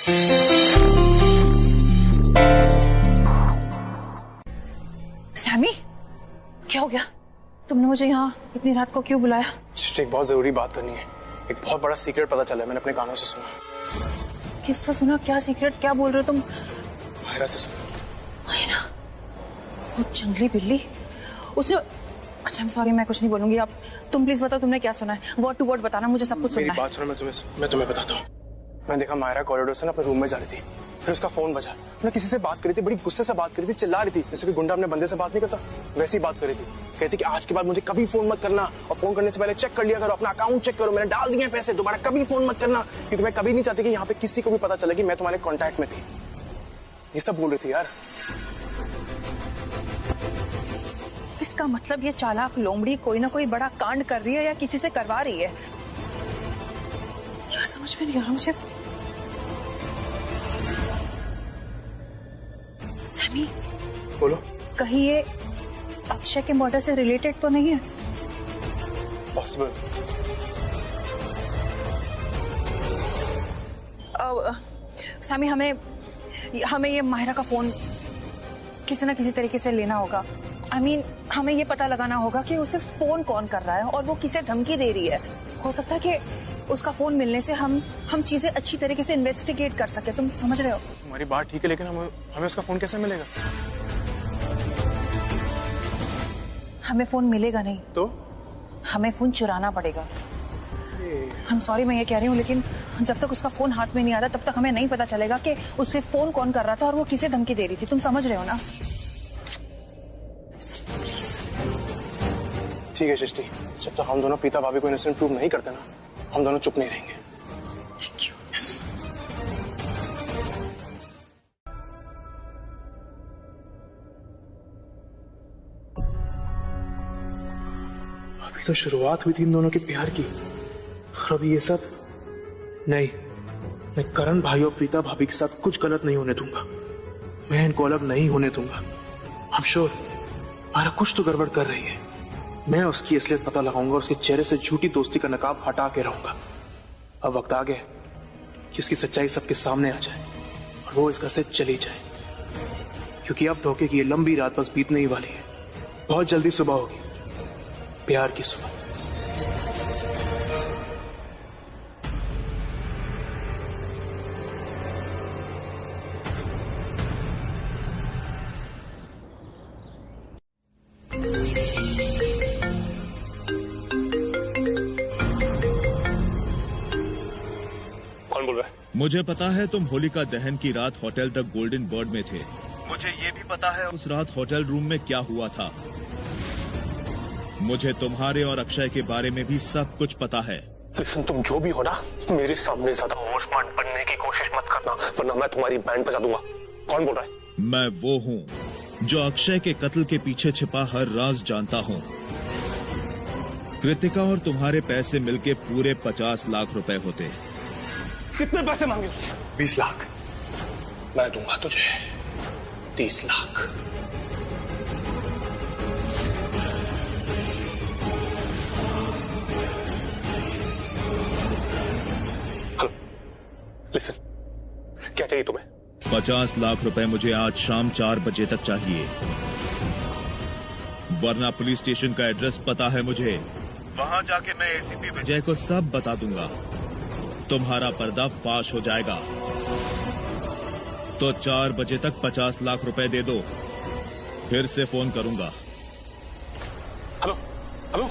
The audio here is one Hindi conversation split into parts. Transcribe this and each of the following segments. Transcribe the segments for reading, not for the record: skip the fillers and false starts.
सैमी, क्या हो गया? तुमने मुझे यहाँ इतनी रात को क्यों बुलाया? एक बहुत जरूरी बात करनी है। एक बहुत बड़ा सीक्रेट पता चला है, मैंने अपने कानों से सुना। किससे सुना? क्या सीक्रेट? क्या बोल रहे हो तुम? मायरा से सुना। मायरा? वो जंगली बिल्ली? उसने... अच्छा, I'm sorry, मैं कुछ नहीं बोलूंगी। आप तुम प्लीज बताओ तुमने क्या सुना है। वर्ड टू वर्ड बताना, मुझे सब कुछ सुनना है। मेरी बात सुनो, मैं तुम्हें बताता हूँ। मैं देखा मायरा कॉरिडोर से ना अपने रूम में जा रही थी, फिर उसका फोन बजा। मैं किसी से बात करी थी, बड़ी गुस्से से बात करी थी, चिल्ला रही थी जैसे कोई गुंडा अपने बंदे से बात नहीं करता, वैसी बात करी थी। कहती कि आज के बाद मुझे कभी फोन मत करना, और फोन करने से पहले चेक कर लिया करो, अपना अकाउंट चेक करो, मैंने डाल दिए हैं पैसे, दोबारा कभी फोन मत करना, क्योंकि मैं कभी नहीं चाहती कि यहाँ पे किसी को भी पता चले कि मैं तुम्हारे कॉन्टैक्ट में थी। ये सब बोल रही थी यार। इसका मतलब ये चालाक लोमड़ी कोई ना कोई बड़ा कांड कर रही है या किसी से करवा रही है। क्या समझ में नहीं आ रहा मुझे। सैमी, बोलो। कहीं ये अक्षय के मर्डर से रिलेटेड तो नहीं है? पॉसिबल। सैमी, हमें ये माहिरा का फोन किसी ना किसी तरीके से लेना होगा। I mean, हमें ये पता लगाना होगा कि उसे फोन कौन कर रहा है और वो किसे धमकी दे रही है। हो सकता है कि उसका फोन मिलने से हम चीजें अच्छी तरीके से इन्वेस्टिगेट कर सके। तुम समझ रहे हो? हमारी बात ठीक है, लेकिन हमें उसका फोन कैसे मिलेगा? हमें फोन मिलेगा नहीं तो हमें फोन चुराना पड़ेगा। I'm sorry, मैं ये कह रही हूँ, लेकिन जब तक उसका फोन हाथ में नहीं आ रहा तब तक हमें नहीं पता चलेगा कि उसे फोन कौन कर रहा था और वो किसे धमकी दे रही थी। तुम समझ रहे हो ना? ठीक है सृष्टि, जब तक हम दोनों प्रीता भाभी को इनोसेंट प्रूव नहीं करते ना, हम दोनों चुप नहीं रहेंगे। Thank you. यस। अभी तो शुरुआत हुई थी इन दोनों के प्यार की, और अभी ये सब। नहीं, मैं करण भाई और प्रीता भाभी के साथ कुछ गलत नहीं होने दूंगा। मैं इनको अलग नहीं होने दूंगा। I'm sure मायरा कुछ तो गड़बड़ कर रही है। मैं उसकी असलियत पता लगाऊंगा और उसके चेहरे से झूठी दोस्ती का नकाब हटा के रहूंगा। अब वक्त आ गया कि उसकी सच्चाई सबके सामने आ जाए और वो इस घर से चली जाए, क्योंकि अब धोखे की ये लंबी रात बस बीतने ही वाली है। बहुत जल्दी सुबह होगी, प्यार की सुबह। कौन बोल रहा है? मुझे पता है तुम होलिका दहन की रात होटल द गोल्डन बर्ड में थे। मुझे ये भी पता है उस रात होटल रूम में क्या हुआ था। मुझे तुम्हारे और अक्षय के बारे में भी सब कुछ पता है। लिसन, तुम जो भी हो ना, मेरे सामने ज्यादा ओवर स्मार्ट बनने की कोशिश मत करना, वरना मैं तुम्हारी बैंड बजा दूंगा। कौन बोल रहा है? मैं वो हूँ जो अक्षय के कत्ल के पीछे छिपा हर राज जानता हूँ। कृतिका और तुम्हारे पैसे मिलके पूरे 50 लाख रुपए होते। कितने पैसे मांगे? 20 लाख। मैं दूंगा तुझे 30 लाख। हेलो, लिसन, क्या चाहिए तुम्हें? 50 लाख रुपए मुझे आज शाम 4 बजे तक चाहिए, वरना पुलिस स्टेशन का एड्रेस पता है मुझे। वहां जाके मैं एसीपी विजय को सब बता दूंगा। तुम्हारा पर्दा फाश हो जाएगा। तो 4 बजे तक 50 लाख रुपए दे दो, फिर से फोन करूंगा। हेलो हेलो,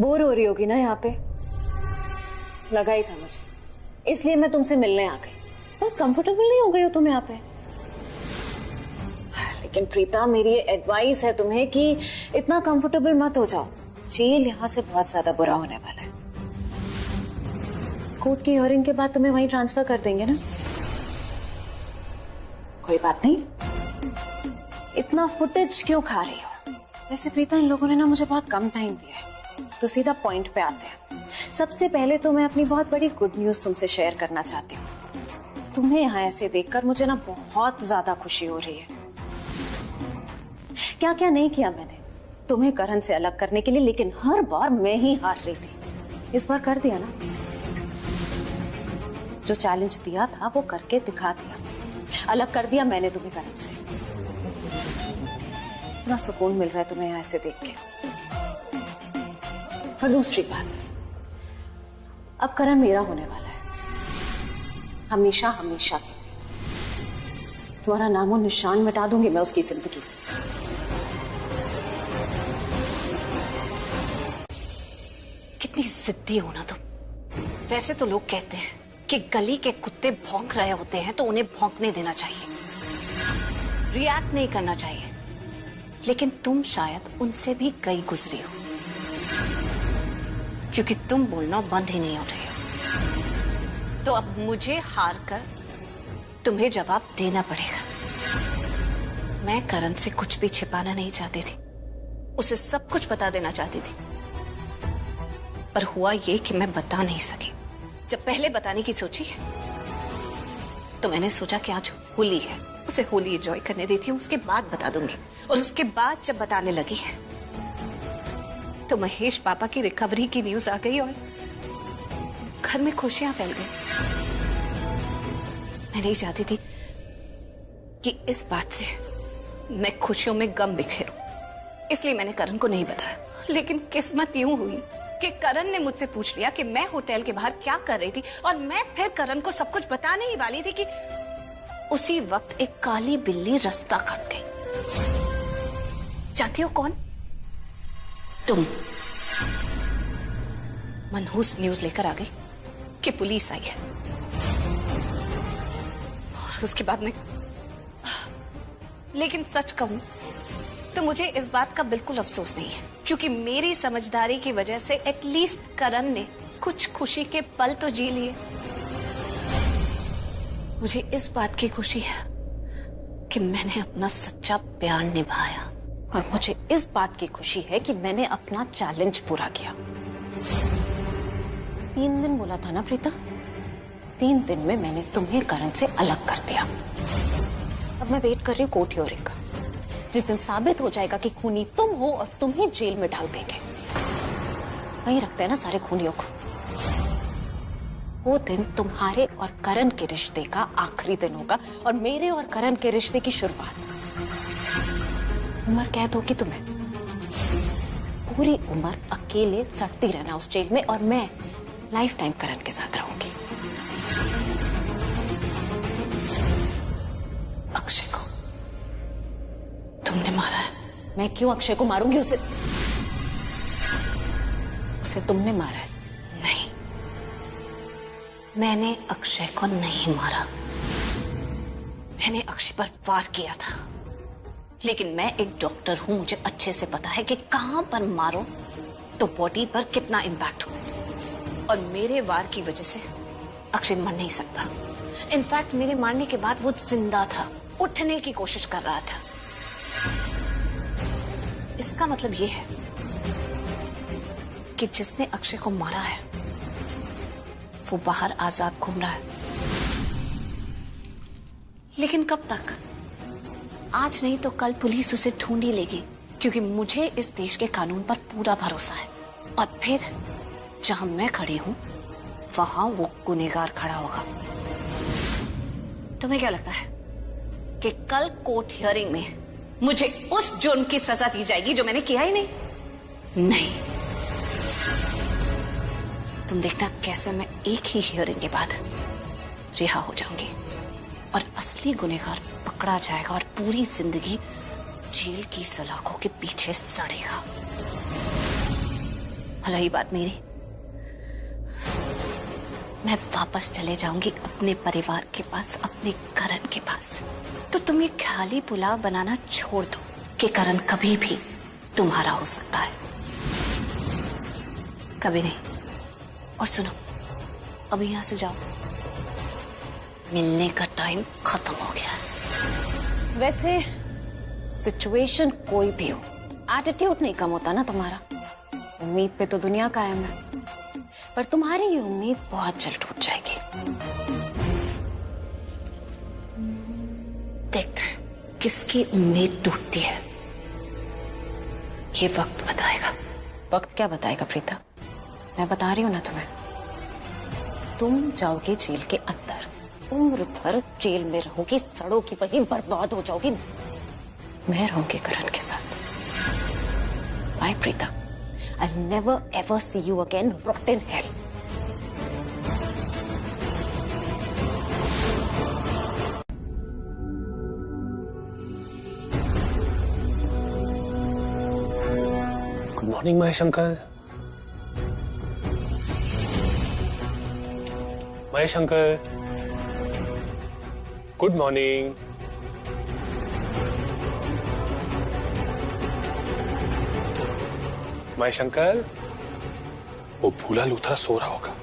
बोर हो रही होगी ना यहाँ पे? लगा ही था मुझे, इसलिए मैं तुमसे मिलने आ गई। बहुत कंफर्टेबल नहीं हो गई हो तुम यहाँ पे? लेकिन प्रीता, मेरी एडवाइस है तुम्हें कि इतना कंफर्टेबल मत हो जाओ। जेल यहाँ से बहुत ज्यादा बुरा होने वाला है। कोर्ट की हियरिंग के बाद तुम्हें वहीं ट्रांसफर कर देंगे ना? कोई बात नहीं, इतना फुटेज क्यों खा रही हो? वैसे प्रीता, इन लोगों ने ना मुझे बहुत कम टाइम दिया है, तो सीधा पॉइंट पे आते हैं। सबसे पहले तो मैं अपनी बहुत बड़ी गुड न्यूज तुमसे शेयर करना चाहती हूँ। तुम्हें यहाँ ऐसे देखकर मुझे ना बहुत ज्यादा खुशी हो रही है। क्या क्या नहीं किया मैंने तुम्हें करण से अलग करने के लिए, लेकिन हर बार मैं ही हार रही थी। इस बार कर दिया ना, जो चैलेंज दिया था वो करके दिखा दिया। अलग कर दिया मैंने तुम्हें करण से। इतना सुकून मिल रहा है तुम्हें यहाँ ऐसे देख के। और दूसरी बात, अब करण मेरा होने वाला है, हमेशा हमेशा के लिए। तुम्हारा नामो निशान मिटा दूंगी मैं उसकी जिंदगी से। कितनी जिद्दी हो ना तुम। वैसे तो लोग कहते हैं कि गली के कुत्ते भौंक रहे होते हैं तो उन्हें भौंकने देना चाहिए, रिएक्ट नहीं करना चाहिए, लेकिन तुम शायद उनसे भी गई गुजरी हो, क्योंकि तुम बोलना बंद ही नहीं हो रहे हो। तो अब मुझे हार कर तुम्हें जवाब देना पड़ेगा। मैं करण से कुछ भी छिपाना नहीं चाहती थी, उसे सब कुछ बता देना चाहती थी, पर हुआ ये कि मैं बता नहीं सकी। जब पहले बताने की सोची तो मैंने सोचा कि आज होली है, उसे होली एंजॉय करने देती हूँ, उसके बाद बता दूंगी। और उसके बाद जब बताने लगी तो महेश पापा की रिकवरी की न्यूज आ गई और घर में खुशियां फैल गई। मैं नहीं चाहती थी कि इस बात से मैं खुशियों में गम बिखेरूं, इसलिए मैंने करण को नहीं बताया। लेकिन किस्मत यूं हुई कि करण ने मुझसे पूछ लिया कि मैं होटल के बाहर क्या कर रही थी, और मैं फिर करण को सब कुछ बताने ही वाली थी कि उसी वक्त एक काली बिल्ली रास्ता काट गई। जानती हो कौन? तुम। मनहूस न्यूज लेकर आ गई कि पुलिस आई है, और उसके बाद में, लेकिन सच कहूं तो मुझे इस बात का बिल्कुल अफसोस नहीं है, क्योंकि मेरी समझदारी की वजह से एटलीस्ट करण ने कुछ खुशी के पल तो जी लिए। मुझे इस बात की खुशी है कि मैंने अपना सच्चा प्यार निभाया, और मुझे इस बात की खुशी है कि मैंने अपना चैलेंज पूरा किया। 3 दिन बोला था ना प्रीता, 3 दिन में मैंने तुम्हें करण से अलग कर दिया। अब मैं वेट कर रही हूँ कोर्ट हियरिंग का, जिस दिन साबित हो जाएगा कि खूनी तुम हो और तुम्हें जेल में डाल देंगे। वही रखते हैं ना सारे खूनियों को। वो दिन तुम्हारे और करण के रिश्ते का आखिरी दिन होगा, और मेरे और करण के रिश्ते की शुरुआत। उम्र कैद होगी तुम्हें, पूरी उम्र अकेले सड़ती रहना उस जेल में, और मैं लाइफ टाइम करण के साथ रहूंगी। अक्षय को तुमने मारा है? मैं क्यों अक्षय को मारूंगी? उसे तुमने मारा है। नहीं, मैंने अक्षय को नहीं मारा। मैंने अक्षय पर वार किया था, लेकिन मैं एक डॉक्टर हूं, मुझे अच्छे से पता है कि कहां पर मारो तो बॉडी पर कितना इम्पैक्ट हो, और मेरे वार की वजह से अक्षय मर नहीं सकता। इनफैक्ट मेरे मारने के बाद वो जिंदा था, उठने की कोशिश कर रहा था। इसका मतलब ये है कि जिसने अक्षय को मारा है वो बाहर आजाद घूम रहा है। लेकिन कब तक? आज नहीं तो कल पुलिस उसे ढूंढ ही लेगी, क्योंकि मुझे इस देश के कानून पर पूरा भरोसा है। और फिर जहां मैं खड़ी हूं वहां वो गुनहगार खड़ा होगा। तुम्हें क्या लगता है कि कल कोर्ट हियरिंग में मुझे उस जुर्म की सजा दी जाएगी जो मैंने किया ही नहीं? नहीं। तुम देखना कैसे मैं एक ही हियरिंग के बाद रिहा हो जाऊंगी और असली गुनहगार पकड़ा जाएगा और पूरी जिंदगी जेल की सलाखों के पीछे सड़ेगा। रही बात मेरी, मैं वापस चले जाऊंगी अपने परिवार के पास, अपने करण के पास। तो तुम ये ख्याली पुलाव बनाना छोड़ दो कि करण कभी भी तुम्हारा हो सकता है। कभी नहीं। और सुनो, अभी यहां से जाओ, मिलने का टाइम खत्म हो गया है। वैसे सिचुएशन कोई भी हो, एटीट्यूड नहीं कम होता ना तुम्हारा। उम्मीद पे तो दुनिया कायम है, पर तुम्हारी ये उम्मीद बहुत जल्द टूट जाएगी। देखते हैं किसकी उम्मीद टूटती है, ये वक्त बताएगा। वक्त क्या बताएगा प्रीता? मैं बता रही हूं ना तुम्हें, तुम जाओगी जेल के अंदर, उम्र भर जेल में रहोगी, सड़ोगी, वहीं बर्बाद हो जाओगी। मैं रहूंगी करण के साथ। Bye Preeta, I'll never ever see you again, rot in hell. Good morning Mahesh uncle. Mahesh uncle, good morning. Mahesh uncle, वो भूला लूथरा सो रहा होगा,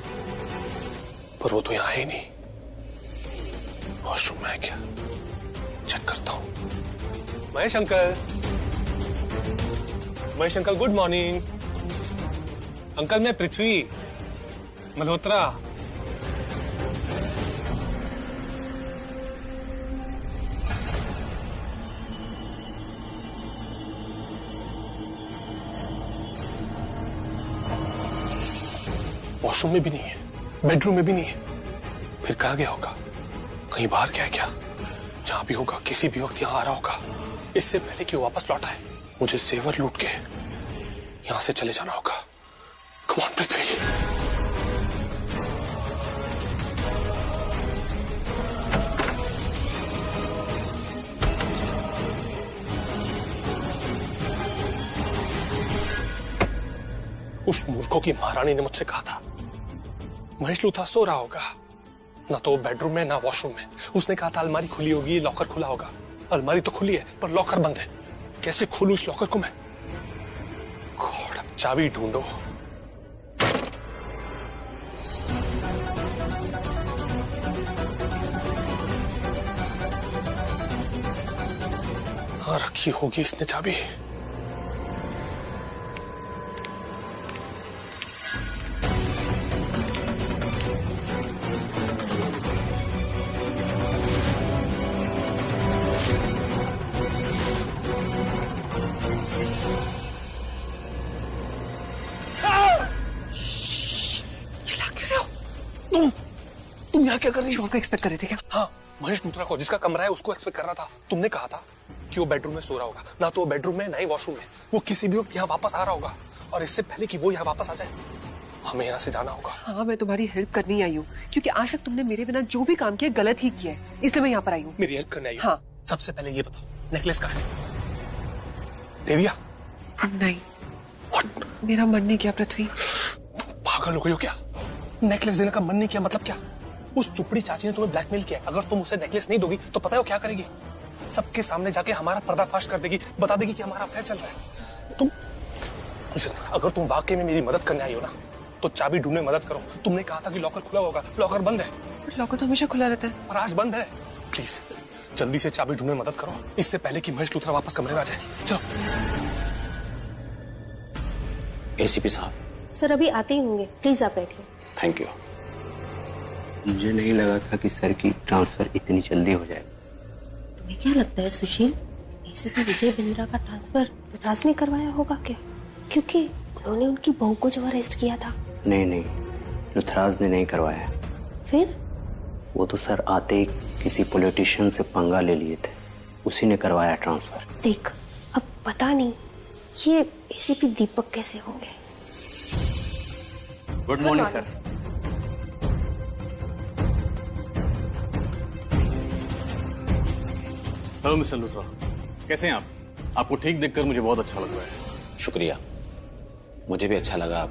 पर वो तो यहां है ही नहीं। वॉशरूम में है क्या? चेक करता हूं। Mahesh uncle, Mahesh uncle, good morning. Uncle, मैं पृथ्वी मल्होत्रा। वॉशरूम में भी नहीं है, बेडरूम में भी नहीं है, फिर कहाँ गया होगा? कहीं बाहर गया है क्या? जहां भी होगा किसी भी वक्त यहां आ रहा होगा। इससे पहले कि वो वापस लौट आए, मुझे सेवर लूट के यहां से चले जाना होगा। कम ऑन पृथ्वी। उस मूर्खों की महारानी ने मुझसे कहा था महेश लूथरा सो रहा होगा, ना तो बेडरूम में ना वॉशरूम में। उसने कहा था अलमारी खुली होगी, लॉकर खुला होगा। अलमारी तो खुली है पर लॉकर बंद है। कैसे खोलूं इस लॉकर को मैं? गॉड, अब चाबी ढूंढो। हाँ, रखी होगी इसने चाबी। तुम यहाँ क्या कर रही हो? को एक्सपेक्ट कर रहे थे क्या? हाँ, महेश लूथरा को, जिसका कमरा है उसको एक्सपेक्ट कर रहा था। तुमने कहा था कि वो बेडरूम में सो रहा होगा, ना तो वो बेडरूम में ना ही वॉशरूम में। वो किसी भी वक्त यहाँ वापस आ रहा होगा, और इससे पहले कि वो यहाँ वापस आ जाए हमें यहाँ से जाना होगा। हाँ, मैं तुम्हारी हेल्प करनी आई हूँ, क्योंकि आज तक तुमने मेरे बिना जो भी काम किया गलत ही किया है, इसलिए मैं यहाँ पर आई हूँ। मेरी हेल्प करने आई हो? हाँ। सबसे पहले ये बताओ, नेकलेस कहाँ है? दे दिया? नहीं। What? मेरा मन नहीं किया पृथ्वी। पागल हो गई हो क्या? नेकलेस देने का मन नहीं किया मतलब क्या? उस चुपड़ी चाची ने तुम्हें ब्लैकमेल किया। अगर तुम उसे नेकलेस नहीं दोगी तो पता है वो क्या करेगी? सबके सामने जाके हमारा पर्दाफाश कर देगी, बता देगी कि हमारा अफेयर चल रहा है। तुम अगर तुम वाकई में मेरी मदद करने आई हो ना, तो चाबी ढूंढने मदद करो। तुमने कहा था कि लॉकर खुला होगा, लॉकर बंद है। लॉकर तो हमेशा खुला रहता है। और आज बंद है। प्लीज जल्दी से चाबी ढूंढने मदद करो, इससे पहले कि महेश लूथरा वापस कमरे में आ जाए। चलो। एसीपी साहब। सर अभी आते ही होंगे, प्लीज आप बैठिए। Thank you. मुझे नहीं लगा था कि सर की ट्रांसफर इतनी जल्दी हो जाएगी। तुम्हें क्या लगता है सुशील, एसीपी विजय बिंद्रा का ट्रांसफर लुथराज ने करवाया होगा क्या? क्योंकि उन्होंने उनकी बहू को जो अरेस्ट किया था। नहीं, लुथराज ने नहीं करवाया। फिर? वो तो सर आते ही किसी पॉलिटिशियन से पंगा ले लिए थे, उसी ने करवाया ट्रांसफर। देख, अब पता नहीं ये एसीपी दीपक कैसे होंगे। Good morning sir. Hello mister Luthra, कैसे हैं आप? आपको ठीक देखकर मुझे बहुत अच्छा लग रहा है। शुक्रिया, मुझे भी अच्छा लगा।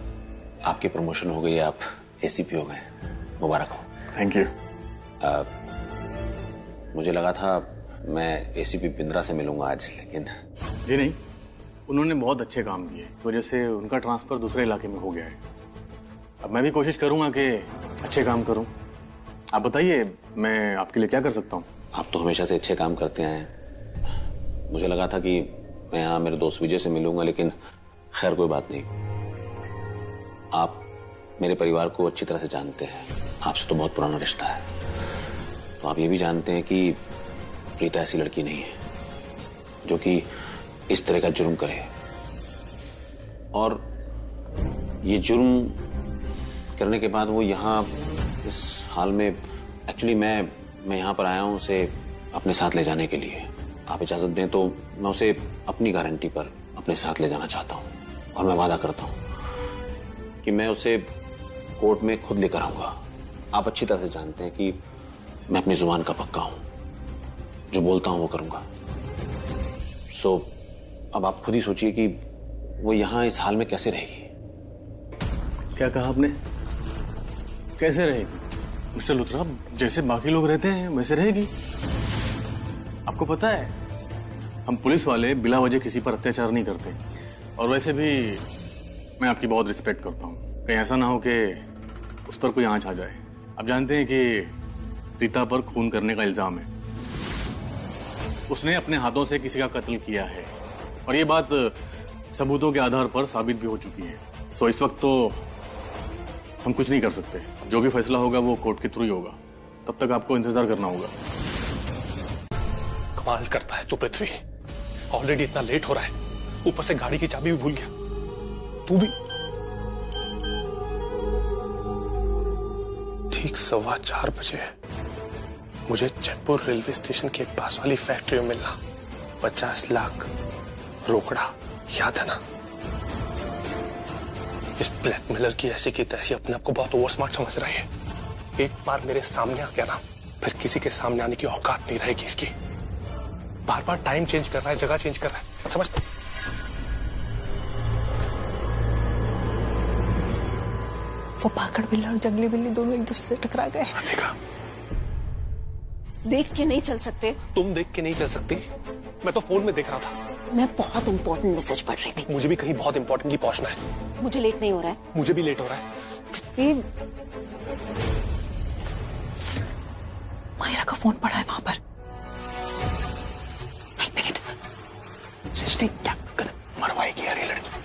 आपकी प्रमोशन हो गई, आप एसीपी हो गए, मुबारक हो। Thank you. मुझे लगा था मैं एसीपी बिंद्रा से मिलूंगा आज, लेकिन जी नहीं, उन्होंने बहुत अच्छे काम किए, इस वजह से उनका ट्रांसफर दूसरे इलाके में हो गया है। अब मैं भी कोशिश करूंगा कि अच्छे काम करूं। आप बताइए, मैं आपके लिए क्या कर सकता हूं? आप तो हमेशा से अच्छे काम करते हैं, मुझे लगा था कि मैं यहाँ मेरे दोस्त विजय से मिलूंगा, लेकिन खैर कोई बात नहीं। आप मेरे परिवार को अच्छी तरह से जानते हैं, आपसे तो बहुत पुराना रिश्ता है, तो आप ये भी जानते हैं कि प्रीता ऐसी लड़की नहीं है जो कि इस तरह का जुर्म करे। और ये जुर्म करने के बाद वो यहाँ इस हाल में, एक्चुअली मैं यहाँ पर आया हूँ उसे अपने साथ ले जाने के लिए। आप इजाजत दें तो मैं उसे अपनी गारंटी पर अपने साथ ले जाना चाहता हूँ, और मैं वादा करता हूँ कि मैं उसे कोर्ट में खुद लेकर आऊंगा। आप अच्छी तरह से जानते हैं कि मैं अपनी जुबान का पक्का हूं, जो बोलता हूं वो करूंगा। सो अब आप खुद ही सोचिए कि वो यहां इस हाल में कैसे रहेगी। क्या कहा आपने? कैसे रहेगी? मिस्टर लुथरा, जैसे बाकी लोग रहते हैं वैसे रहेगी। आपको पता है, हम पुलिस वाले बिला वजह किसी पर अत्याचार नहीं करते, और वैसे भी मैं आपकी बहुत रिस्पेक्ट करता हूँ। कहीं ऐसा ना हो कि उस पर कोई आंच आ जाए। आप जानते हैं कि प्रीता पर खून करने का इल्जाम है, उसने अपने हाथों से किसी का कत्ल किया है, और ये बात सबूतों के आधार पर साबित भी हो चुकी है। सो इस वक्त तो हम कुछ नहीं कर सकते, जो भी फैसला होगा वो कोर्ट के थ्रू ही होगा। तब तक आपको इंतजार करना होगा। कमाल करता है तू पृथ्वी, ऑलरेडी इतना लेट हो रहा है, ऊपर से गाड़ी की चाबी भी भूल गया। तू भी ठीक 4:15 बजे मुझे जयपुर रेलवे स्टेशन के पास वाली फैक्ट्री में मिलना। 50 लाख रोकड़ा, याद है ना? इस ब्लैकमेलर की ऐसी की तैसी अपने आप को बहुत ओवर स्मार्ट समझ रही है। एक बार मेरे सामने आ गया ना, फिर किसी के सामने आने की औकात नहीं रहेगी इसकी। बार बार टाइम चेंज कर रहा है, जगह चेंज कर रहा है, समझ? वो पाकड़ बिल्ला और जंगली बिल्ली दोनों एक दूसरे से टकरा गए। देखा? देख के नहीं चल सकते? तुम देख के नहीं चल सकती, मैं तो फोन में देख रहा था। मैं बहुत इंपॉर्टेंट मैसेज पढ़ रही थी। मुझे भी कहीं बहुत इंपॉर्टेंटली पहुंचना है। मुझे लेट नहीं हो रहा है? मुझे भी लेट हो रहा है। मायरा का फोन पड़ा है वहां पर। एक मिनट, सृष्टि क्या कर मरवाएगी यार ये लड़की।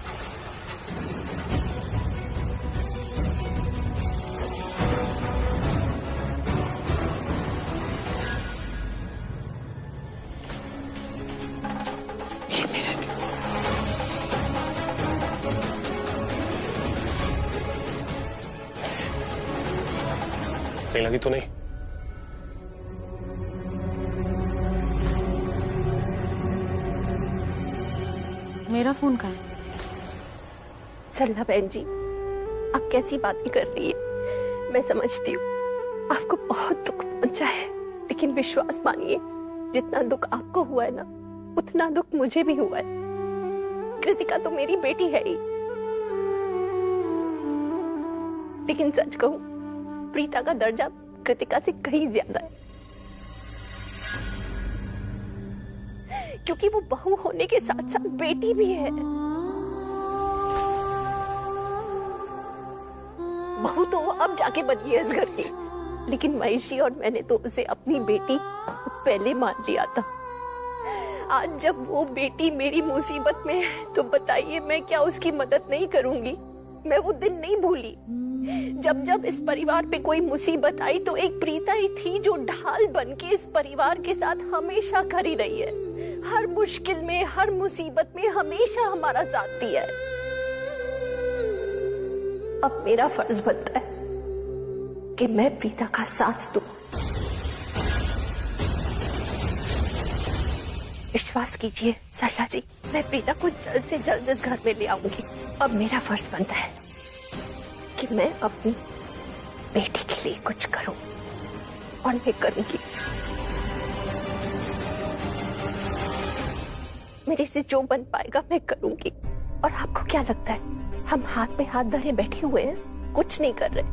नहीं लगी तो नहीं? मेरा फोन कहाँ है? सरला बहन जी, आप कैसी बातें कर रही है? मैं समझती हूँ आपको बहुत दुख पहुंचा है, लेकिन विश्वास मानिए, जितना दुख आपको हुआ है ना, उतना दुख मुझे भी हुआ है। कृतिका तो मेरी बेटी है ही, लेकिन सच कहूं, प्रीता का दर्जा कृतिका से कहीं ज्यादा है, क्योंकि वो बहू होने के साथ साथ बेटी भी है। बहू तो वो अब जाके बनी है इस घर की, लेकिन महेशी और मैंने तो उसे अपनी बेटी पहले मान लिया था। आज जब वो बेटी मेरी मुसीबत में है, तो बताइए मैं क्या उसकी मदद नहीं करूंगी? मैं वो दिन नहीं भूली जब जब इस परिवार पे कोई मुसीबत आई तो एक प्रीता ही थी जो ढाल बन के इस परिवार के साथ हमेशा खड़ी रही है। हर मुश्किल में, हर मुसीबत में हमेशा हमारा साथ दिया है। अब मेरा फर्ज बनता है कि मैं प्रीता का साथ दूं। विश्वास कीजिए सरला जी, मैं प्रीता को जल्द से जल्द इस घर में ले आऊंगी। अब मेरा फर्ज बनता है कि मैं अपनी बेटी के लिए कुछ करूं, और मैं करूंगी। मेरे से जो बन पाएगा मैं करूंगी। और आपको क्या लगता है हम हाथ में हाथ धरे बैठे हुए हैं, कुछ नहीं कर रहे?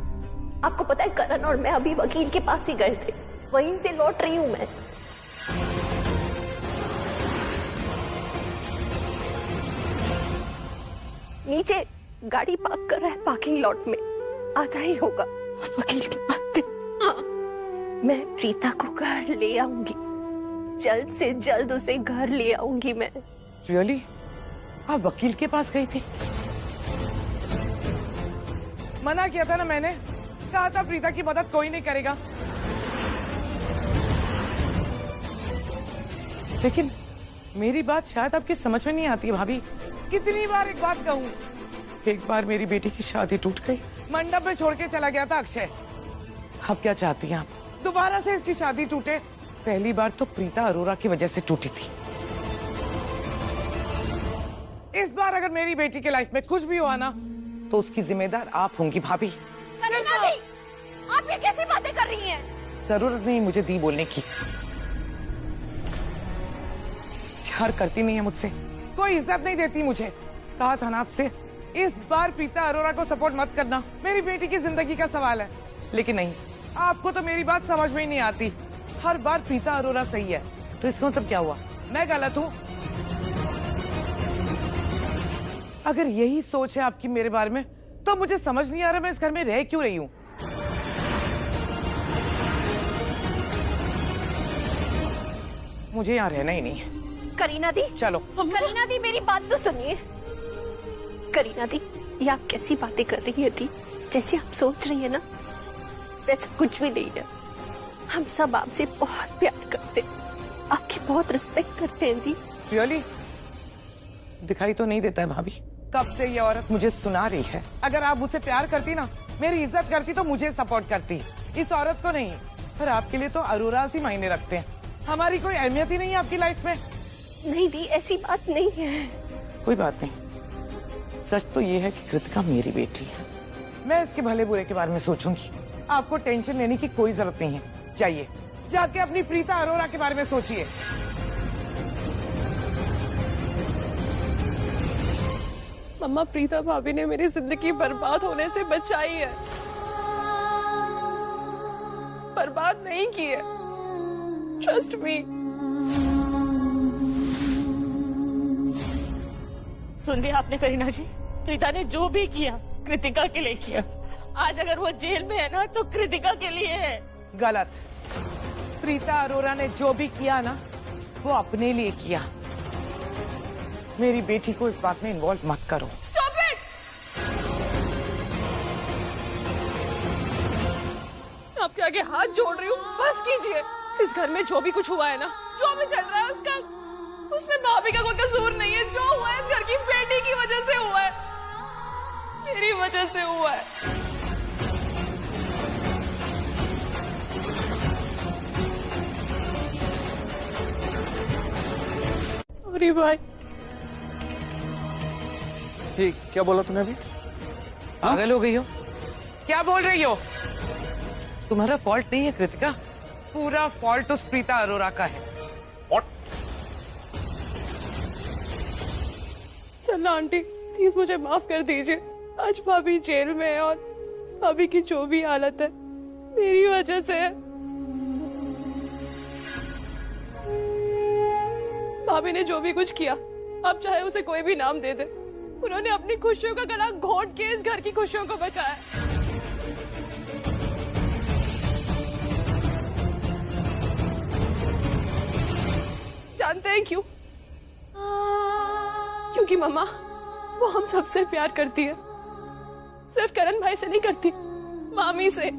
आपको पता है करण और मैं अभी वकील के पास ही गए थे, वहीं से लौट रही हूं मैं। नीचे गाड़ी पार्क कर रहा है पार्किंग लॉट में, आता ही होगा। वकील के पास मैं प्रीता को घर ले आऊंगी, जल्द से जल्द उसे घर ले आऊंगी मैं। रियली? आप वकील के पास गई थी? मना किया था ना मैंने, कहा था प्रीता की मदद कोई नहीं करेगा। लेकिन मेरी बात शायद आपकी समझ में नहीं आती भाभी। कितनी बार एक बात कहूँ, एक बार मेरी बेटी की शादी टूट गई, मंडप में छोड़ के चला गया था अक्षय। अब क्या चाहती हैं आप? दोबारा से इसकी शादी टूटे? पहली बार तो प्रीता अरोरा की वजह से टूटी थी। इस बार अगर मेरी बेटी के लाइफ में कुछ भी हुआ ना, तो उसकी जिम्मेदार आप होंगी भाभी। आप ये कैसी बातें कर रही हैं? जरूरत नहीं मुझे दी बोलने की। प्यार करती नहीं है मुझसे, कोई इज्जत नहीं देती मुझे। कहा था ना आपसे, इस बार प्रीता अरोरा को सपोर्ट मत करना, मेरी बेटी की जिंदगी का सवाल है। लेकिन नहीं, आपको तो मेरी बात समझ में ही नहीं आती। हर बार प्रीता अरोरा सही है, तो इसका मतलब क्या हुआ? मैं गलत हूँ? अगर यही सोच है आपकी मेरे बारे में, तो मुझे समझ नहीं आ रहा मैं इस घर में रह क्यों रही हूँ। मुझे यहाँ रहना ही नहीं है। करीना दी, चलो। करीना दी, मेरी बात तो सुनिए। करीना दी, ये आप कैसी बातें कर रही है दी? जैसे आप सोच रही है ना, वैसा कुछ भी नहीं है। हम सब आपसे बहुत प्यार करते हैं, आपकी बहुत रिस्पेक्ट करते हैं दी। रियली? दिखाई तो नहीं देता है भाभी। कब से ये औरत मुझे सुना रही है, अगर आप मुझसे प्यार करती ना, मेरी इज्जत करती, तो मुझे सपोर्ट करती, इस औरत को नहीं। पर आपके लिए तो अरोरा ही मायने रखते हैं, हमारी कोई अहमियत ही नहीं है आपकी लाइफ में। नहीं दी, ऐसी बात नहीं है। कोई बात नहीं, सच तो ये है कि कृतिका मेरी बेटी है। मैं इसके भले बुरे के बारे में सोचूंगी। आपको टेंशन लेने की कोई जरूरत नहीं है। जाइए, जाके अपनी प्रीता अरोरा के बारे में सोचिए। मम्मा, प्रीता भाभी ने मेरी जिंदगी बर्बाद होने से बचाई है, बर्बाद नहीं की है। Trust me. सुन लिया आपने करीना जी? प्रीता ने जो भी किया कृतिका के लिए किया। आज अगर वो जेल में है ना, तो कृतिका के लिए है। गलत। प्रीता अरोरा ने जो भी किया ना, वो अपने लिए किया। मेरी बेटी को इस बात में इन्वॉल्व मत करो। Stop it! आपके आगे हाथ जोड़ रही हूँ, बस कीजिए। इस घर में जो भी कुछ हुआ है ना, जो भी चल रहा है, उसमें भाभी का कोई कसूर नहीं है। जो हुआ है इस घर की बेटी की वजह से हुआ है, मेरी वजह से हुआ है। सॉरी भाई। ये क्या बोला तूने अभी? पागल हो गई हो? क्या बोल रही हो? तुम्हारा फॉल्ट नहीं है कृतिका, पूरा फॉल्ट उस प्रीता अरोरा का है। सन्ना आंटी, प्लीज मुझे माफ कर दीजिए। आज भाभी जेल में है और भाभी की जो भी हालत है मेरी वजह से है। भाभी ने जो भी कुछ किया, अब चाहे उसे कोई भी नाम दे दे, उन्होंने अपनी खुशियों का गला घोंट के इस घर की खुशियों को बचाया। जानते हैं क्यों? क्योंकि मम्मा वो हम सबसे प्यार करती है, सिर्फ करण भाई से नहीं करती, मामी से,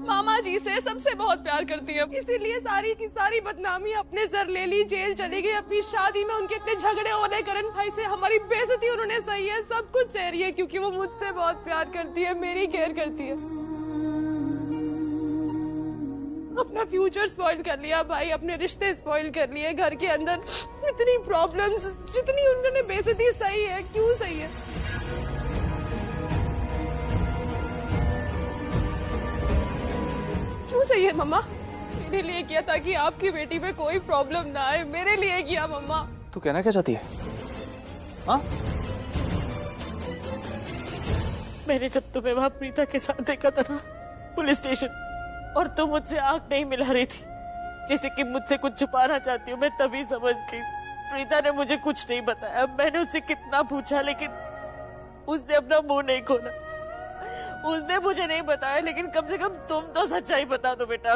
मामा जी से, सबसे बहुत प्यार करती है। इसीलिए सारी की सारी बदनामी अपने सर ले ली, जेल चली गई। अपनी शादी में उनके इतने झगड़े होने करण भाई से, हमारी बेइज्जती उन्होंने सही है, सब कुछ सह रही है, क्योंकि वो मुझसे बहुत प्यार करती है, मेरी केयर करती है। अपना फ्यूचर स्पॉइल कर लिया भाई, अपने रिश्ते स्पॉइल कर लिए, घर के अंदर इतनी प्रॉब्लम्स, जितनी उन्होंने बेइज्जती सही है, क्यों सही है? क्यों सही है मम्मा? मेरे लिए किया ताकि आपकी बेटी में कोई प्रॉब्लम ना आए, मेरे लिए किया मम्मा। तू कहना क्या चाहती है? हाँ? मैंने जब तुम्हें वहां प्रीता के साथ देखा था ना पुलिस स्टेशन, और तुम मुझसे आंख नहीं मिला रही थी, जैसे कि मुझसे कुछ छुपाना चाहती हो, मैं तभी समझ गई। प्रीता ने मुझे कुछ नहीं बताया। मैंने उससे कितना पूछा, लेकिन उसने अपना मुंह नहीं खोला। उसने मुझे नहीं बताया, लेकिन कम से कम तुम तो सच्चाई बता दो बेटा।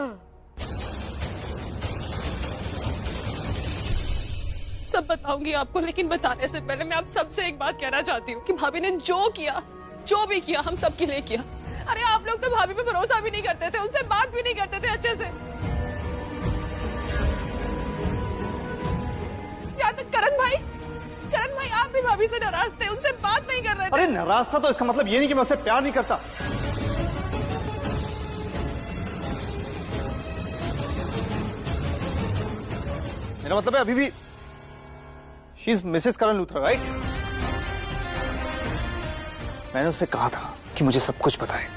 सब बताऊंगी आपको, लेकिन बताने से पहले मैं आप सबसे एक बात कहना चाहती हूँ कि भाभी ने जो किया, जो भी किया, हम सबके लिए किया। अरे आप लोग तो भाभी पे भरोसा भी नहीं करते थे, उनसे बात भी नहीं करते थे अच्छे से। यहाँ तक करण भाई आप भी भाभी से नाराज थे, उनसे बात नहीं कर रहे थे। अरे नाराज था तो इसका मतलब ये नहीं कि मैं उससे प्यार नहीं करता। मेरा मतलब है अभी भी she is Mrs Karan Luthra, right? मैंने उससे कहा था कि मुझे सब कुछ बताए,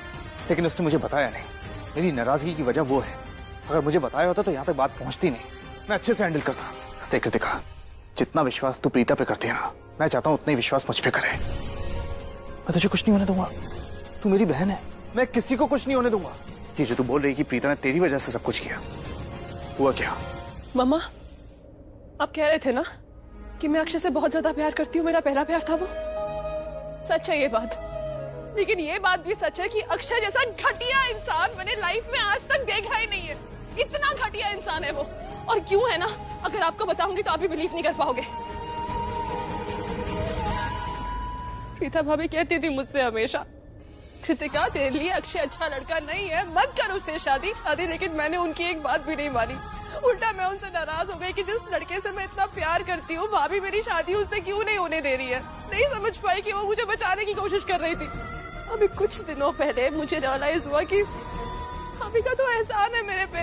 लेकिन उसने मुझे बताया नहीं। मेरी नाराजगी की वजह वो है। अगर मुझे बताया होता तो यहाँ तक बात पहुंचती नहीं, मैं अच्छे से हैंडल करता। देख कृतिका, जितना विश्वास तू प्रीता पे करती है ना, मैं चाहता हूँ उतना ही विश्वास मुझ पे करे। मैं तुझे कुछ नहीं होने दूंगा, तू मेरी बहन है, मैं किसी को कुछ नहीं होने दूंगा। ये जो तू बोल रही कि प्रीता ने तेरी वजह से सब कुछ किया, हुआ क्या? मम्मा, आप कह रहे थे ना कि मैं अक्षय से बहुत ज्यादा प्यार करती हूँ, मेरा पहला प्यार था वो। सच है ये बात, लेकिन ये बात भी सच है कि अक्षय जैसा घटिया इंसान मैंने लाइफ में आज तक देखा ही नहीं है। इतना घटिया इंसान है वो। और क्यों है ना, अगर आपको बताऊंगी तो आप भी बिलीव नहीं कर पाओगे। प्रीता भाभी कहती थी मुझसे हमेशा, कृतिका तेरे लिए अक्षय अच्छा लड़का नहीं है, मत कर उससे शादी। लेकिन मैंने उनकी एक बात भी नहीं मानी। उल्टा मैं उनसे नाराज हो गई कि जिस लड़के से मैं इतना प्यार करती हूँ, भाभी मेरी शादी उससे क्यों नहीं होने दे रही है। नहीं समझ पाई कि वो मुझे बचाने की कोशिश कर रही थी। अभी कुछ दिनों पहले मुझे रियलाइज हुआ कि भाभी का तो एहसान है मेरे पे।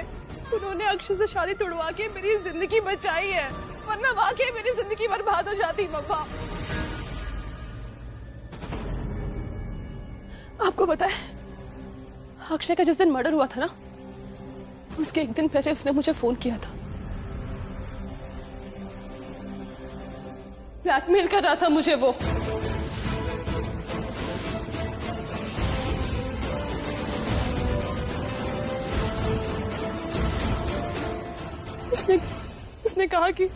उन्होंने अक्षय से शादी तुड़वा के मेरी जिंदगी बचाई है, वरना वाकई मेरी जिंदगी बर्बाद हो जाती। मम्मा, आपको पता है अक्षय का जिस दिन मर्डर हुआ था ना, उसके एक दिन पहले उसने मुझे फोन किया था। ब्लैकमेल कर रहा था मुझे वो। उसने कहा कि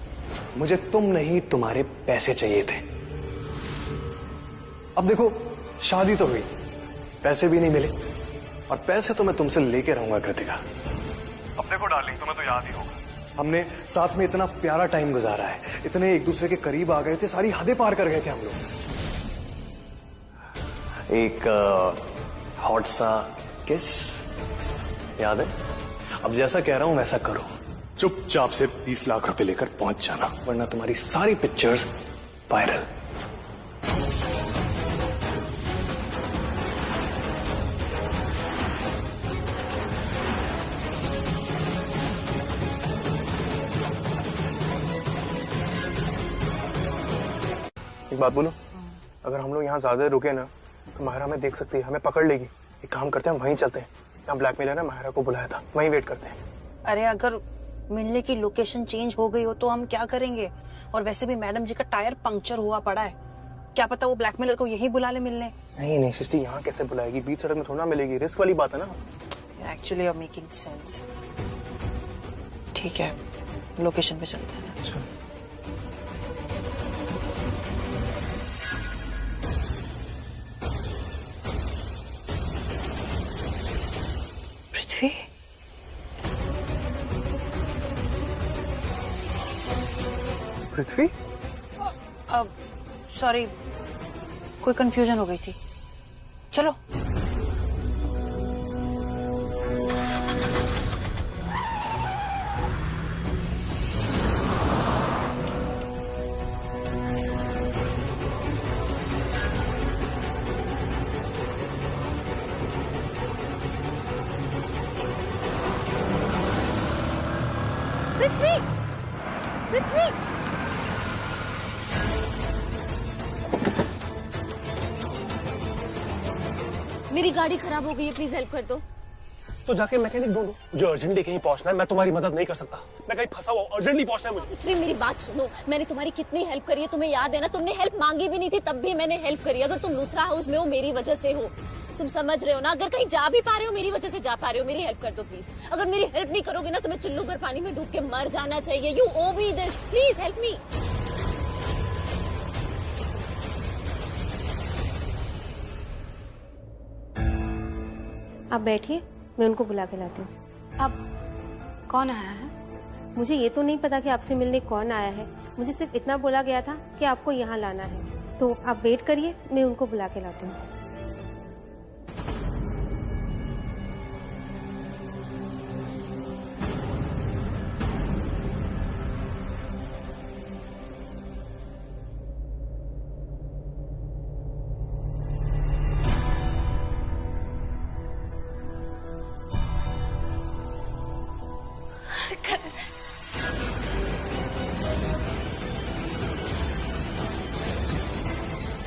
मुझे तुम नहीं तुम्हारे पैसे चाहिए थे। अब देखो, शादी तो हुई, पैसे भी नहीं मिले, और पैसे तो मैं तुमसे लेके रहूंगा कृतिका। अब देखो डार्लिंग, तुम्हें तो याद ही होगा, हमने साथ में इतना प्यारा टाइम गुजारा है, इतने एक दूसरे के करीब आ गए थे, सारी हदें पार कर गए थे हम लोग। एक हॉट सा किस याद है? अब जैसा कह रहा हूं वैसा करो, चुपचाप से 20 लाख रुपए लेकर पहुंच जाना, वरना तुम्हारी सारी पिक्चर्स वायरल। एक बात बोलो, अगर हम लोग यहाँ ज्यादा रुके ना तो माहिरा हमें देख सकती है, हमें पकड़ लेगी। एक काम करते हैं, हम वहीं चलते हैं, यहाँ ब्लैकमेलर ने माहिरा को बुलाया था, वहीं वेट करते हैं। अरे अगर मिलने की लोकेशन चेंज हो गई हो तो हम क्या करेंगे? और वैसे भी मैडम जी का टायर पंक्चर हुआ पड़ा है, क्या पता वो ब्लैकमेलर को यही बुला ले मिलने। नहीं सृष्टि, यहाँ कैसे बुलाएगी? बीच सड़क में थोड़ा मिलेगी, रिस्क वाली बात है ना। Actually you are making sense. ठीक है, लोकेशन पे चलते हैं। अच्छा। पृथ्वी, पृथ्वी? सॉरी, कोई कंफ्यूजन हो गई थी। चलो। पृथ्वी, पृथ्वी, मेरी गाड़ी खराब हो गई है, प्लीज हेल्प कर दो। तो जाके मैकेनिक ढूंढो, मुझे अर्जेंटली कहीं पहुंचना है, मैं तुम्हारी मदद नहीं कर सकता, मैं कहीं फंसा हुआ, अर्जेंटली पहुंचना है मुझे। पृथ्वी मेरी बात सुनो, मैंने तुम्हारी कितनी हेल्प करी है तुम्हें याद है ना? तुमने हेल्प मांगी भी नहीं थी तब भी मैंने हेल्प करी। अगर तुम लूथरा हाउस में हो मेरी वजह से हो, तुम समझ रहे हो ना? अगर कहीं जा भी पा रहे हो मेरी वजह से जा पा रहे हो, मेरी हेल्प कर दो प्लीज। अगर मेरी हेल्प नहीं करोगे ना तुम्हें चुल्लू भर पानी में डूब के मर जाना चाहिए। You owe me this, please help me. आप बैठिए, मैं उनको बुला के लाती हूँ। अब कौन आया है? मुझे ये तो नहीं पता कि आपसे मिलने कौन आया है, मुझे सिर्फ इतना बोला गया था कि आपको यहाँ लाना है, तो आप वेट करिए, मैं उनको बुला के लाती हूँ।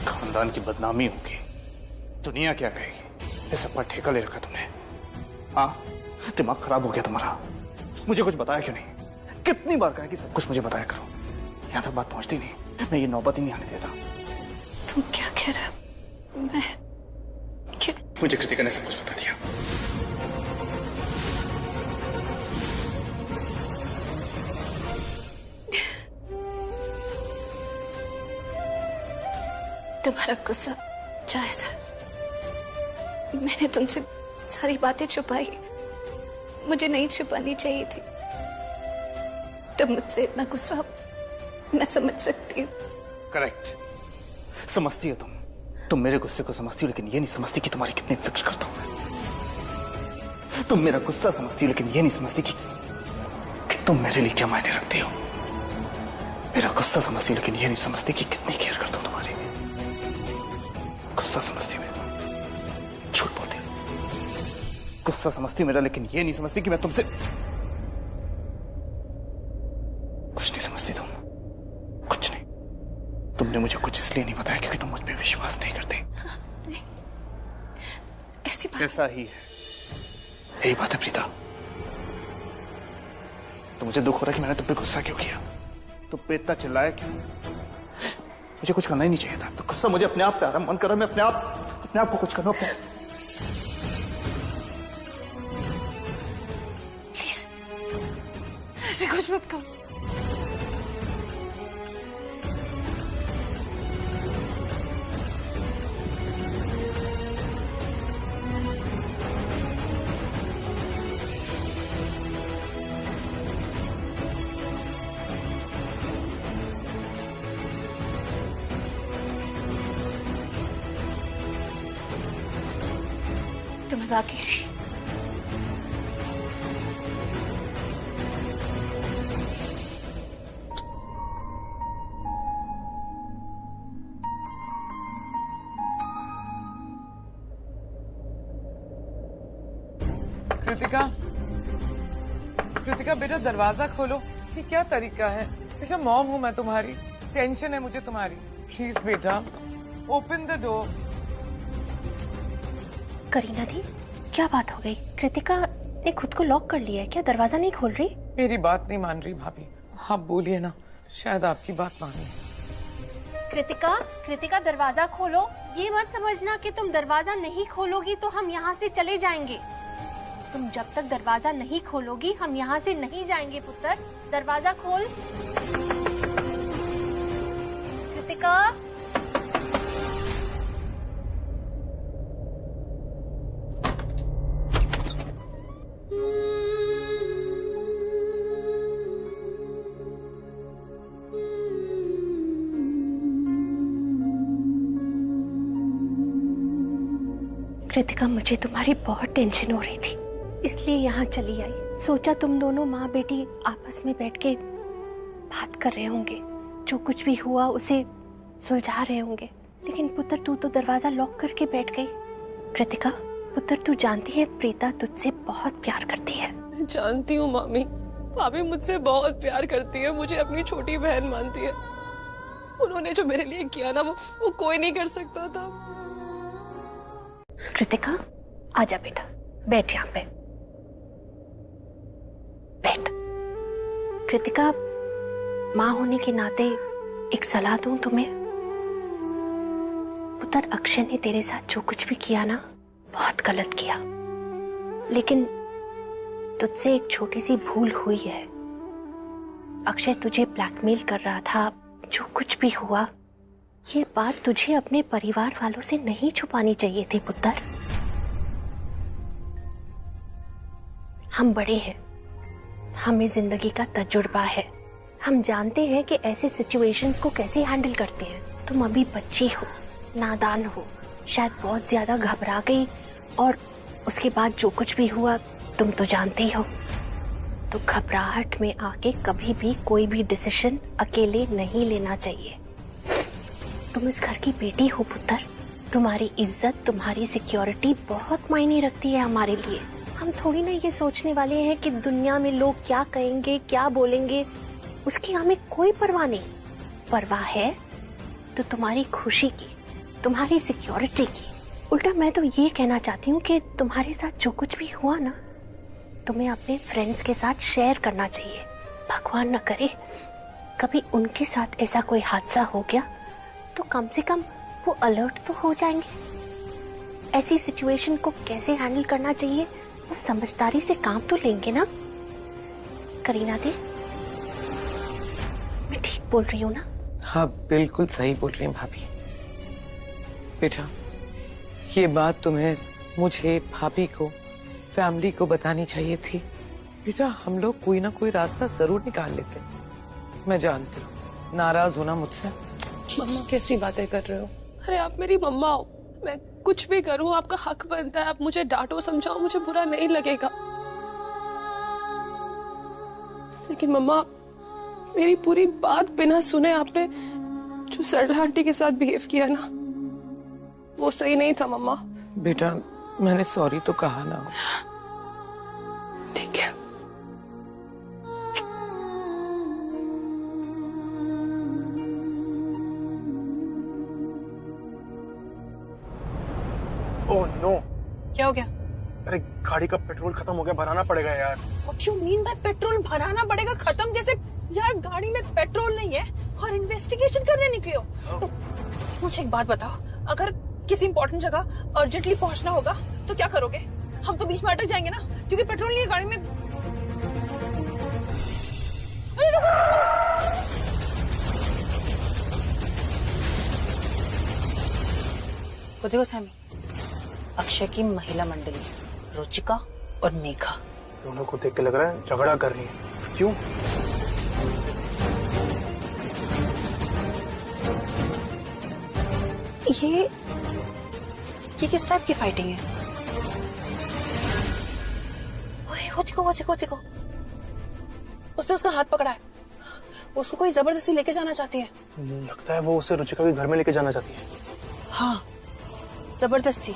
खानदान की बदनामी होगी, दुनिया क्या कहेगी, इस सब पर ठेका ले रखा तुमने। हाँ, दिमाग खराब हो गया तुम्हारा। मुझे कुछ बताया क्यों नहीं? कितनी बार कहा कि सब कुछ मुझे बताया करो, यहाँ तक बात पहुंचती नहीं। मैं ये नौबत ही नहीं आने देता। तुम क्या कह रहे हो? मैं क्या? मुझे कृतिका ने सब कुछ बता दिया। तुम्हारा गुस्सा जायज है। मैंने तुमसे सारी बातें छुपाई, मुझे नहीं छुपानी चाहिए थी। तुम मुझसे इतना गुस्सा, मैं समझ सकती हूँ। करेक्ट, समझती हो तुम मेरे गुस्से को समझती हो, लेकिन ये नहीं समझती कि तुम्हारी कितनी फिक्र करता हूं मैं। तुम मेरा गुस्सा समझती हो, लेकिन ये नहीं समझती कि तुम मेरे लिए क्या मायने रखती हो। मेरा गुस्सा समझती हो, लेकिन ये नहीं समझती कि कितनी केयर करता हूं तुम्हारी। गुस्सा समझती हो, झूठ बोलती हो। गुस्सा समझती हो मेरा, लेकिन ये नहीं समझती कि मैं तुमसे कुछ नहीं समझती। तुम कुछ नहीं। तुमने मुझे कुछ इसलिए नहीं बताया क्योंकि तुम मुझ पे विश्वास नहीं करते। नहीं, ऐसी बात ऐसा ही है, यही बात है प्रीता। तो मुझे दुख हो रहा है कि मैंने तुम पे गुस्सा क्यों किया, तुम पे इतना चिल्लाया क्यों। मुझे कुछ करना ही नहीं चाहिए था, तो गुस्सा मुझे अपने आप पे आ रहा, मन कर रहा मैं अपने आप को कुछ करूं। प्लीज ऐसे कुछ मत करो। तो मजाक ही। कृतिका बेटा दरवाजा खोलो। ये क्या तरीका है? बेटा मॉम हूँ मैं तुम्हारी, टेंशन है मुझे तुम्हारी। प्लीज बेटा ओपन द डोर। करीना दी, क्या बात हो गई? कृतिका ने खुद को लॉक कर लिया है क्या? दरवाजा नहीं खोल रही? मेरी बात नहीं मान रही भाभी, आप बोलिए ना, शायद आपकी बात माने। कृतिका दरवाजा खोलो। ये मत समझना कि तुम दरवाजा नहीं खोलोगी तो हम यहाँ से चले जाएंगे। तुम जब तक दरवाजा नहीं खोलोगी हम यहाँ से नहीं जाएंगे पुत्र। दरवाजा खोल कृतिका। कृतिका, मुझे तुम्हारी बहुत टेंशन हो रही थी, इसलिए यहाँ चली आई। सोचा तुम दोनों माँ बेटी आपस में बैठ के बात कर रहे होंगे, जो कुछ भी हुआ उसे सुलझा रहे होंगे। लेकिन पुत्र तू तो दरवाजा लॉक करके बैठ गई। कृतिका पुत्र, तू जानती है प्रीता तुझसे बहुत प्यार करती है। मैं जानती हूँ मामी, भाभी मुझसे बहुत प्यार करती है, मुझे अपनी छोटी बहन मानती है। उन्होंने जो मेरे लिए किया ना वो कोई नहीं कर सकता था। कृतिका आजा बेटा, बैठ यहाँ पे बैठ। कृतिका, माँ होने के नाते एक सलाह दूं तुम्हें। पुत्र, अक्षय ने तेरे साथ जो कुछ भी किया ना बहुत गलत किया, लेकिन तुझसे एक छोटी सी भूल हुई है। अक्षय तुझे ब्लैकमेल कर रहा था। जो कुछ भी हुआ ये बात तुझे अपने परिवार वालों से नहीं छुपानी चाहिए थी पुत्र। हम बड़े हैं, हमें जिंदगी का तजुर्बा है, हम जानते हैं कि ऐसे सिचुएशंस को कैसे हैंडल करते हैं। तुम अभी बच्ची हो, नादान हो, शायद बहुत ज्यादा घबरा गई और उसके बाद जो कुछ भी हुआ तुम तो जानते ही हो। तो घबराहट में आके कभी भी कोई भी डिसीजन अकेले नहीं लेना चाहिए। तुम इस घर की बेटी हो पुत्र, तुम्हारी इज्जत, तुम्हारी सिक्योरिटी बहुत मायने रखती है हमारे लिए। हम थोड़ी ना ये सोचने वाले हैं कि दुनिया में लोग क्या कहेंगे, क्या बोलेंगे, उसकी हमें कोई परवाह नहीं। परवाह है तो तुम्हारी खुशी की, तुम्हारी सिक्योरिटी की। उल्टा मैं तो ये कहना चाहती हूँ कि तुम्हारे साथ जो कुछ भी हुआ ना, तुम्हें अपने फ्रेंड्स के साथ शेयर करना चाहिए। भगवान न करे कभी उनके साथ ऐसा कोई हादसा हो गया तो कम से कम वो अलर्ट तो हो जाएंगे। ऐसी सिचुएशन को कैसे हैंडल करना चाहिए वो समझदारी से काम तो लेंगे ना। करीना दी, मैं ठीक बोल रही हूँ ना? हाँ बिल्कुल सही बोल रही हैं भाभी। बेटा ये बात तुम्हें, मुझे, भाभी को, फैमिली को बतानी चाहिए थी। बेटा हम लोग कोई ना कोई रास्ता जरूर निकाल लेते। मैं जानती हूँ नाराज होना मुझसे। मम्मा कैसी बातें कर रहे हो? अरे आप मेरी मम्मा हो, मैं कुछ भी करूं आपका हक बनता है। आप मुझे डांटो समझाओ, मुझे बुरा नहीं लगेगा। लेकिन मम्मा मेरी पूरी बात बिना सुने आपने जो सरला आंटी के साथ बिहेव किया ना, वो सही नहीं था मम्मा। बेटा मैंने सॉरी तो कहा ना। ठीक है। ओह नो, क्या हो गया? अरे गाड़ी का पेट्रोल खत्म हो गया, भराना पड़ेगा यार। What you mean by petrol भराना पड़ेगा? खत्म कैसे? यार गाड़ी में पेट्रोल नहीं है और इन्वेस्टिगेशन करने निकले हो। तो मुझे एक बात बताओ, अगर किसी इंपॉर्टेंट जगह अर्जेंटली पहुंचना होगा तो क्या करोगे? हम तो बीच में अटक जाएंगे ना, क्योंकि पेट्रोल नहीं है गाड़ी में। अरे रुको, रुको। देखो सैमी, अक्षय की महिला मंडली रुचिका और मेघा दोनों को देख के लग रहा है झगड़ा कर रही है। क्यों? ये किस टाइप की फाइटिंग है? वो देखो, उसने उसका हाथ पकड़ा है। उसको कोई जबरदस्ती लेके जाना चाहती है। लगता है वो उसे रुचिका के घर में लेके जाना चाहती है। हाँ जबरदस्ती,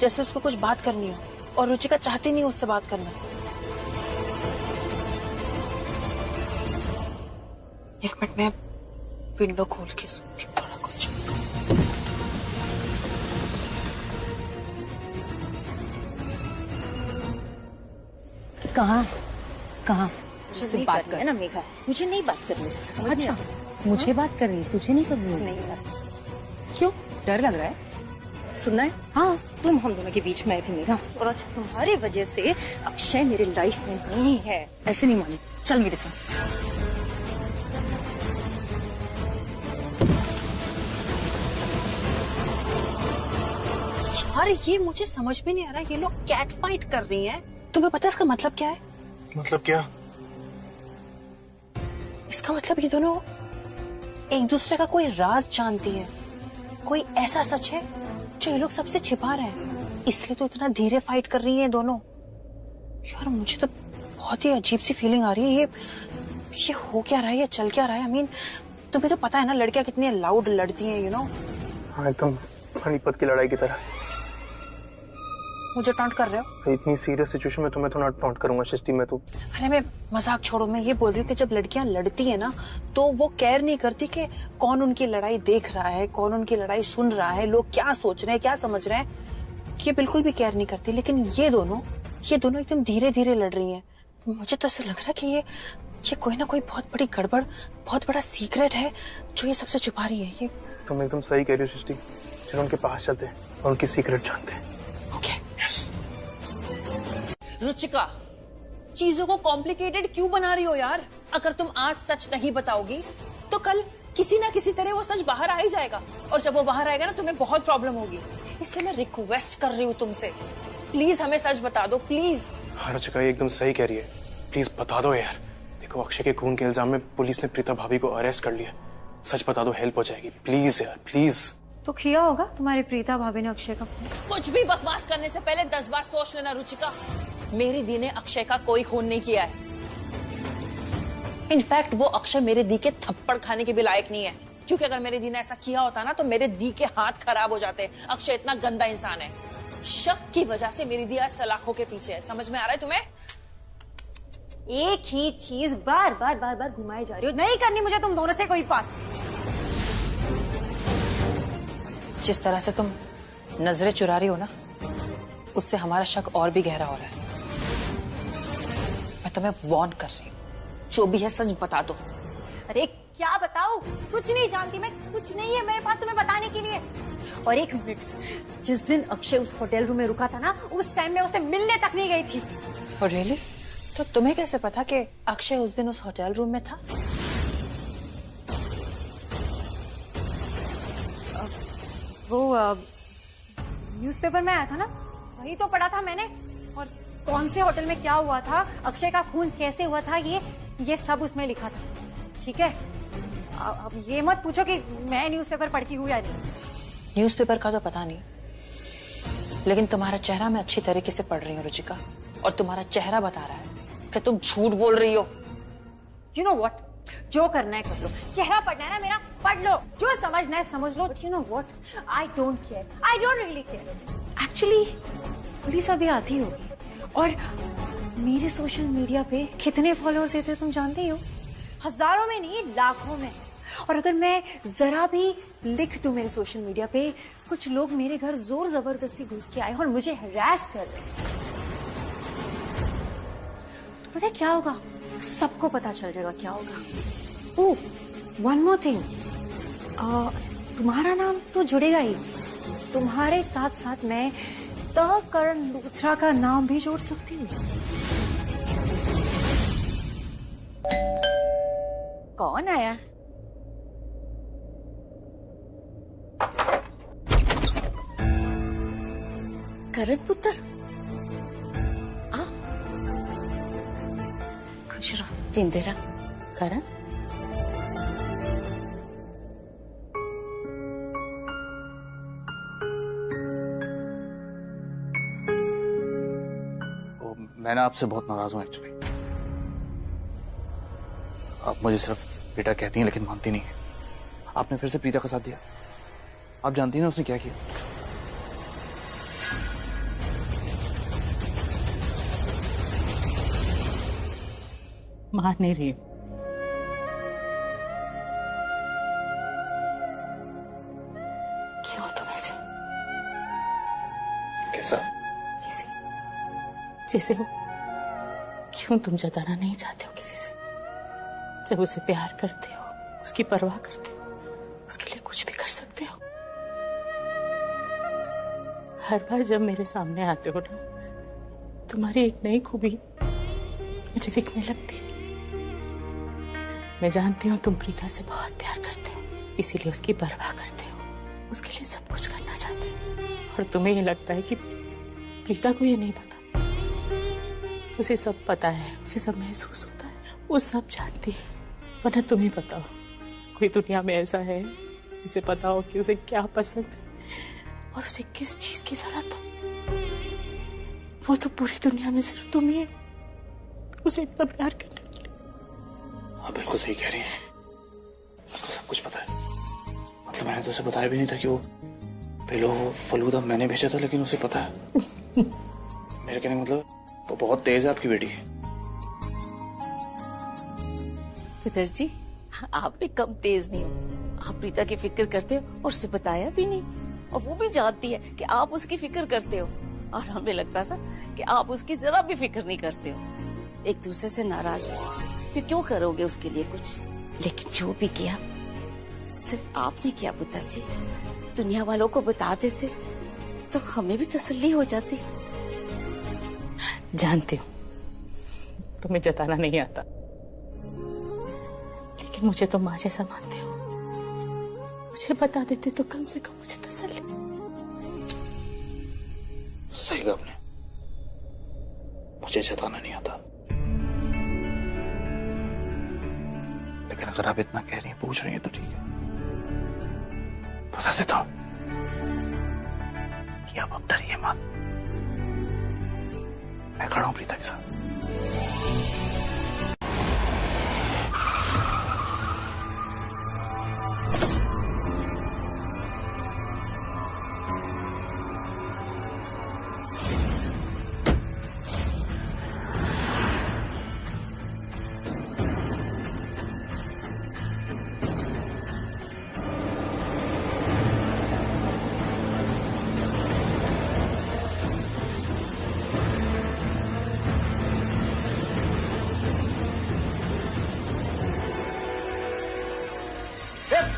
जैसे उसको कुछ बात करनी हो और रुचिका चाहती नहीं उससे बात करना। एक मिनट में विंडो खोल के सुनती हूँ थोड़ा कुछ। कहाँ मुझसे बात कर ना मेघा, मुझे नहीं बात करनी। अच्छा मुझे बात करनी, तुझे नहीं करनी? नहीं बात। क्यों, डर लग रहा है? सुनना है? हाँ तुम हम दोनों के बीच में आई थी मेघा, और आज तुम्हारी वजह से अक्षय मेरी लाइफ में नहीं है। ऐसे नहीं मानी, चल मेरे साथ। यार ये मुझे समझ में नहीं आ रहा, ये लोग कैट फाइट कर रही हैं। तुम्हें पता है इसका मतलब क्या है? मतलब क्या? इसका मतलब ये दोनों एक दूसरे का कोई राज जानती है, कोई ऐसा सच है जो ये लोग सबसे छिपा रहे हैं, इसलिए तो इतना धीरे फाइट कर रही हैं दोनों। यार मुझे तो बहुत ही अजीब सी फीलिंग आ रही है। ये हो क्या रहा है, ये चल क्या रहा है? I mean, तुम्हें तो पता है ना लड़कियां कितनी लाउड लड़ती हैं, यू नो। हाँ एकदम पानीपत की लड़ाई की तरह। मुझे टॉन्ट कर रहे हो? इतनी सीरियस सिचुएशन में तुम्हें तो ना टॉन्ट करूंगा सृष्टि, मैं तो। अरे मैं मजाक छोड़ो, मैं ये बोल रही हूँ कि जब लड़कियां लड़ती है ना तो वो केयर नहीं करती कि कौन उनकी लड़ाई देख रहा है, कौन उनकी लड़ाई सुन रहा है, लोग क्या सोच रहे हैं, क्या समझ रहे हैं, ये बिल्कुल भी केयर नहीं करती। लेकिन ये दोनों एकदम धीरे धीरे लड़ रही है। मुझे तो ऐसा लग रहा है कि ये कोई ना कोई बहुत बड़ी गड़बड़, बहुत बड़ा सीक्रेट है जो ये सबसे छुपा रही है। ये तुम एकदम सही कह रही हो सृष्टि। चलो उनके पास चलते हैं और उनकी सीक्रेट जानते हैं। रुचिका, चीजों को कॉम्प्लिकेटेड क्यों बना रही हो यार? अगर तुम आज सच नहीं बताओगी तो कल किसी ना किसी तरह वो सच बाहर आ ही जाएगा, और जब वो बाहर आएगा ना तुम्हें बहुत प्रॉब्लम होगी। इसलिए मैं रिक्वेस्ट कर रही हूँ तुमसे, प्लीज हमें सच बता दो, प्लीज। हाँ रुचिका ये एकदम सही कह रही है, प्लीज बता दो यार। देखो, अक्षय के खून के इल्जाम में पुलिस ने प्रीता भाभी को अरेस्ट कर लिया। सच बता दो, हेल्प हो जाएगी। प्लीज यार, प्लीज। तो किया होगा तुम्हारी प्रीता भाभी ने अक्षय का खून। कुछ भी बकवास करने से पहले 10 बार सोच लेना रुचिका। मेरी दी ने अक्षय का कोई खून नहीं किया है। इनफैक्ट वो अक्षय मेरे दी के थप्पड़ खाने के भी लायक नहीं है, क्योंकि अगर मेरे दी ने ऐसा किया होता ना तो मेरे दी के हाथ खराब हो जाते। अक्षय इतना गंदा इंसान है। शक की वजह से मेरी दी आज सलाखों के पीछे है। समझ में आ रहा है तुम्हें? एक ही चीज बार बार घुमाई जा रही हो। नहीं करनी मुझे तुम दोनों से कोई बात। जिस तरह से तुम नजरें चुरा रही हो ना, उससे हमारा शक और भी गहरा हो रहा है। मैं तुम्हें वार्न कर रही हूँ, जो भी है सच बता दो। अरे क्या बताऊं? कुछ नहीं जानती मैं, कुछ नहीं है मेरे पास तुम्हें बताने के लिए। और एक मिनट, जिस दिन अक्षय उस होटल रूम में रुका था ना, उस टाइम में उसे मिलने तक नहीं गई थी। और रियली? तो तुम्हें कैसे पता कि अक्षय उस दिन उस होटल रूम में था? वो न्यूज़पेपर में आया था ना, वही तो पढ़ा था मैंने। और कौन से होटल में क्या हुआ था, अक्षय का खून कैसे हुआ था, ये सब उसमें लिखा था। ठीक है, अब ये मत पूछो कि मैं न्यूज़पेपर पढ़ती हूँ या नहीं। न्यूज़पेपर का तो पता नहीं, लेकिन तुम्हारा चेहरा मैं अच्छी तरीके से पढ़ रही हूँ रुचिका, और तुम्हारा चेहरा बता रहा है कि तुम झूठ बोल रही हो। You know what? जो करना है कर लो। चेहरा पढ़ना है ना मेरा, पढ़ लो। जो समझना है समझ लो। But you know what? I don't care. I don't really care. Actually, police अभी आती होगी, और मेरे सोशल मीडिया पे कितने फॉलोअर्स थे तुम जानते ही हो। हजारों में नहीं, लाखों में। और अगर मैं जरा भी लिख दूं मेरे सोशल मीडिया पे, कुछ लोग मेरे घर जोर जबरदस्ती घुस के आए और मुझे हरास कर रहे, तो पता है क्या होगा? सबको पता चल जाएगा क्या होगा। ओह, वन मोर थिंग, तुम्हारा नाम तो जुड़ेगा ही, तुम्हारे साथ साथ मैं करण लूथरा का नाम भी जोड़ सकती हूँ। कौन आया? करण पुत्र, आ खुश रहो, जिंदे रहो। करण, मैं ना आपसे बहुत नाराज हूँ एक्चुअली। आप मुझे सिर्फ बेटा कहती हैं लेकिन मानती नहीं है। आपने फिर से प्रीता का साथ दिया। आप जानती हैं ना उसने क्या किया? मान नहीं रही। क्यों तुम ऐसे? कैसा? ऐसे जैसे हो। क्यों तुम जताना नहीं चाहते हो किसी से? जब उसे प्यार करते हो, उसकी परवाह करते हो, उसके लिए कुछ भी कर सकते हो। हर बार जब मेरे सामने आते हो ना, तुम्हारी एक नई खूबी मुझे दिखने लगती है। मैं जानती हूँ तुम प्रीता से बहुत प्यार करते हो, इसीलिए उसकी परवाह करते हो, उसके लिए सब कुछ करना चाहते हो। और तुम्हें ये लगता है कि प्रीता को ये नहीं पता। उसे सब पता है, उसे सब महसूस होता है, वो सब जानती है। वरना तुम्हें पता हो, कोई दुनिया में ऐसा है जिसे पता हो कि उसे क्या पसंद है और उसे किस चीज की जरूरत है? वो तो पूरी दुनिया में सिर्फ तुम ही है, उसे इतना प्यार करने के लिए। आप बिल्कुल सही कह रही हैं। उसको सब कुछ पता है। मतलब मैंने तो उसे बताया भी नहीं था कि वो पहले वो फलूदा मैंने भेजा था, लेकिन उसे पता है। मेरे कहने का मतलब वो बहुत तेज है आपकी बेटी। पिताजी, आप भी कम तेज नहीं हो। आप प्रीता की फिक्र करते हो और उसे बताया भी नहीं, और वो भी जानती है कि आप उसकी फिक्र करते हो। और हमें लगता था कि आप उसकी जरा भी फिक्र नहीं करते हो। एक दूसरे से नाराज हो, फिर क्यों करोगे उसके लिए कुछ? लेकिन जो भी किया सिर्फ आपने किया पुत्र जी। दुनिया वालों को बता देते तो हमें भी तसल्ली हो जाती। जानती हूँ तुम्हें जताना नहीं आता, लेकिन मुझे तो माँ जैसा मानते हो। मुझे बता देते तो कम से कम मुझे तसल्ली। सही कहा आपने, मुझे जताना नहीं आता। अगर आप इतना कह रही हैं, पूछ रही हैं तो ठीक है, बता देता हूं कि आप अब डरिए मत। मैं खड़ा हूं प्रीता के साथ।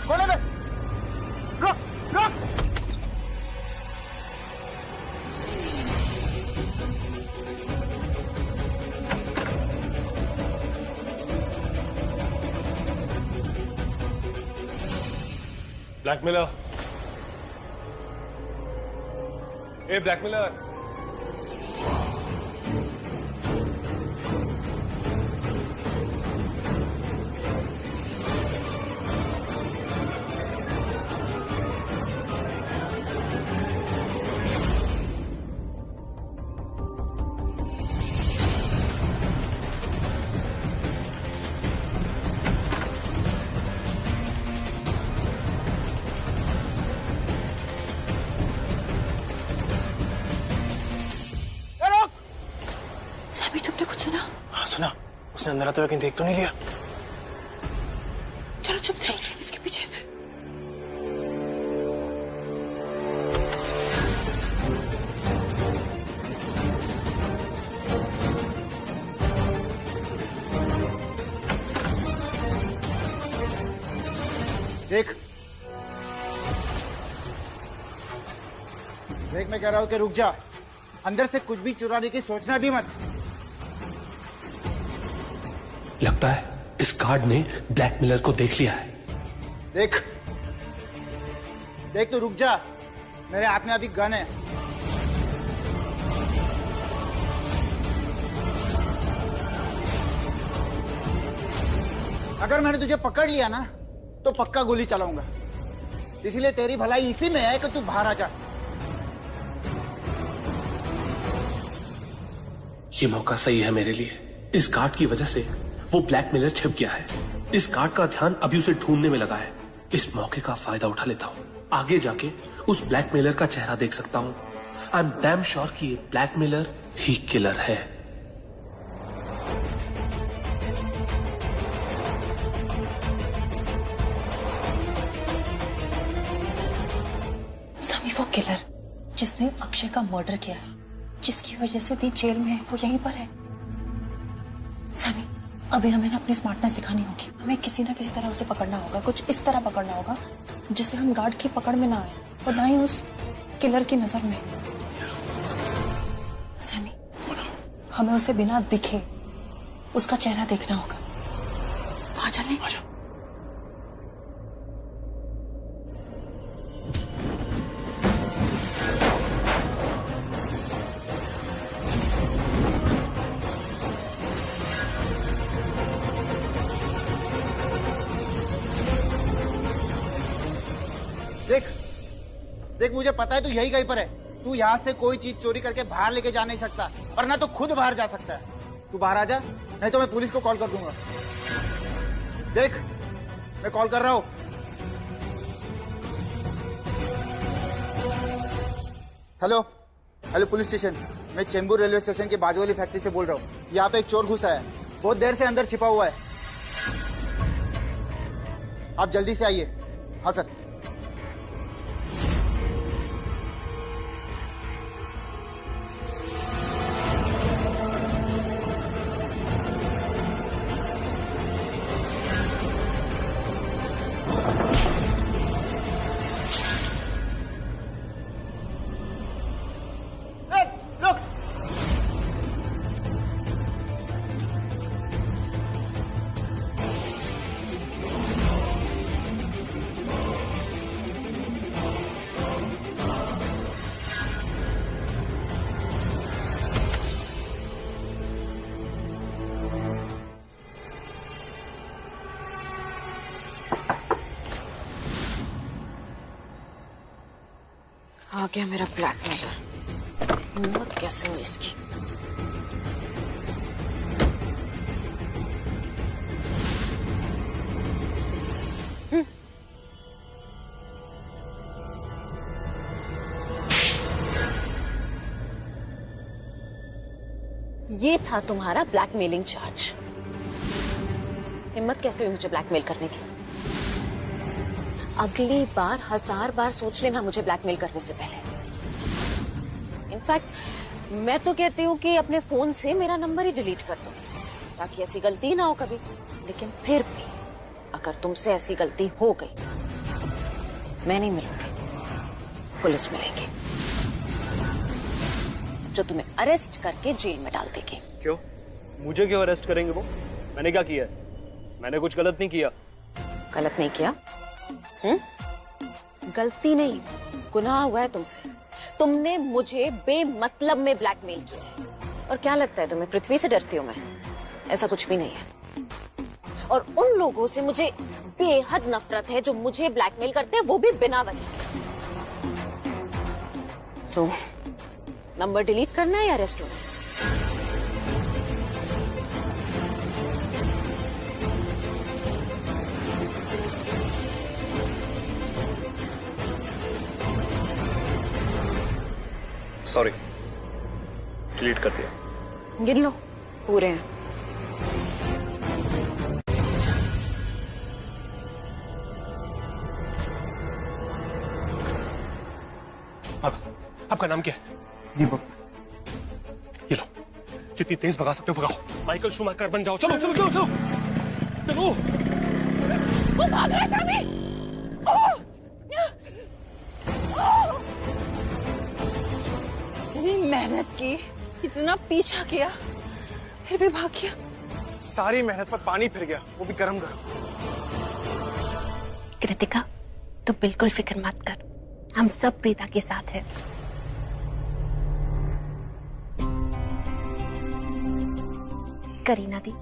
कोने में रुक रुक। ब्लैकमेलर, ए ब्लैकमेलर, तुमने कुछ सुना? हाँ सुना, उसने अंदर आते हुए कहीं देख तो नहीं लिया? चलो चुप थे, इसके पीछे। देख देख, मैं कह रहा हूं कि रुक जा, अंदर से कुछ भी चुराने की सोचना भी मत। लगता है इस गार्ड ने ब्लैकमेलर को देख लिया है। देख देख, तो रुक जा, मेरे हाथ में अभी गन है। अगर मैंने तुझे पकड़ लिया ना तो पक्का गोली चलाऊंगा, इसीलिए तेरी भलाई इसी में है कि तू बाहर आ जा। ये मौका सही है मेरे लिए। इस गार्ड की वजह से वो ब्लैकमेलर छिप गया है। इस गार्ड का ध्यान अभी उसे ढूंढने में लगा है। इस मौके का फायदा उठा लेता हूँ। आगे जाके उस ब्लैकमेलर का चेहरा देख सकता हूँ। आई एम डैम श्योर कि ये ब्लैकमेलर ही किलर है। सामी, वो किलर जिसने अक्षय का मर्डर किया है, जिसकी वजह से दी जेल में है, वो यहीं पर है। सामी, अभी हमें ना अपनी स्मार्टनेस दिखानी होगी। हमें किसी ना किसी तरह उसे पकड़ना होगा, कुछ इस तरह पकड़ना होगा जिससे हम गार्ड की पकड़ में ना आए और ना ही उस किलर की नजर में। सामी, हमें उसे बिना दिखे उसका चेहरा देखना होगा। वहां चलें? देख देख, मुझे पता है तू यही कहीं पर है। तू यहाँ से कोई चीज चोरी करके बाहर लेके जा नहीं सकता, और ना तो खुद बाहर जा सकता है। तू बाहर आ जा, नहीं तो मैं पुलिस को कॉल कर दूंगा। देख, मैं कॉल कर रहा हूँ। हेलो हेलो पुलिस स्टेशन, मैं चेंबूर रेलवे स्टेशन के बाजू वाली फैक्ट्री से बोल रहा हूँ। यहाँ पे एक चोर घुसा है, बहुत देर से अंदर छिपा हुआ है। आप जल्दी से आइए। हाँ सर। आ गया मेरा ब्लैकमेलर। हिम्मत कैसे हुई इसकी। ये था तुम्हारा ब्लैकमेलिंग चार्ज। हिम्मत कैसे हुई मुझे ब्लैकमेल करने की। अगली बार 1000 बार सोच लेना मुझे ब्लैकमेल करने से पहले। इनफैक्ट मैं तो कहती हूँ कि अपने फोन से मेरा नंबर ही डिलीट कर दो ताकि ऐसी गलती ना हो कभी। लेकिन फिर भी अगर तुमसे ऐसी गलती हो गई, मैं नहीं मिलूंगी, पुलिस मिलेगी जो तुम्हें अरेस्ट करके जेल में डाल देगी। क्यों? मुझे क्यों अरेस्ट करेंगे वो? मैंने क्या किया? मैंने कुछ गलत नहीं किया। गलत नहीं किया? गलती नहीं, गुनाह हुआ है तुमसे। तुमने मुझे बेमतलब में ब्लैकमेल किया है। और क्या लगता है तुम्हें पृथ्वी से डरती हूं मैं? ऐसा कुछ भी नहीं है। और उन लोगों से मुझे बेहद नफरत है जो मुझे ब्लैकमेल करते हैं, वो भी बिना वजह। तो नंबर डिलीट करना है या अरेस्ट होना है? सॉरी, डिलीट कर दिया। गिन लो, पूरे हैं। आपका नाम क्या है? दीपक। ये लो, जितनी तेज भगा सकते हो भगाओ। माइकल शूमेकर बन जाओ। चलो चलो चलो चलो चलो। वो भाग रहा है सामी। इतनी मेहनत की, इतना पीछा किया, फिर भी भाग गया। सारी मेहनत पर पानी फिर गया, वो भी गरम गरम। कृतिका, तो बिल्कुल फिक्र मत कर, हम सब प्रीता के साथ हैं। करीना दी,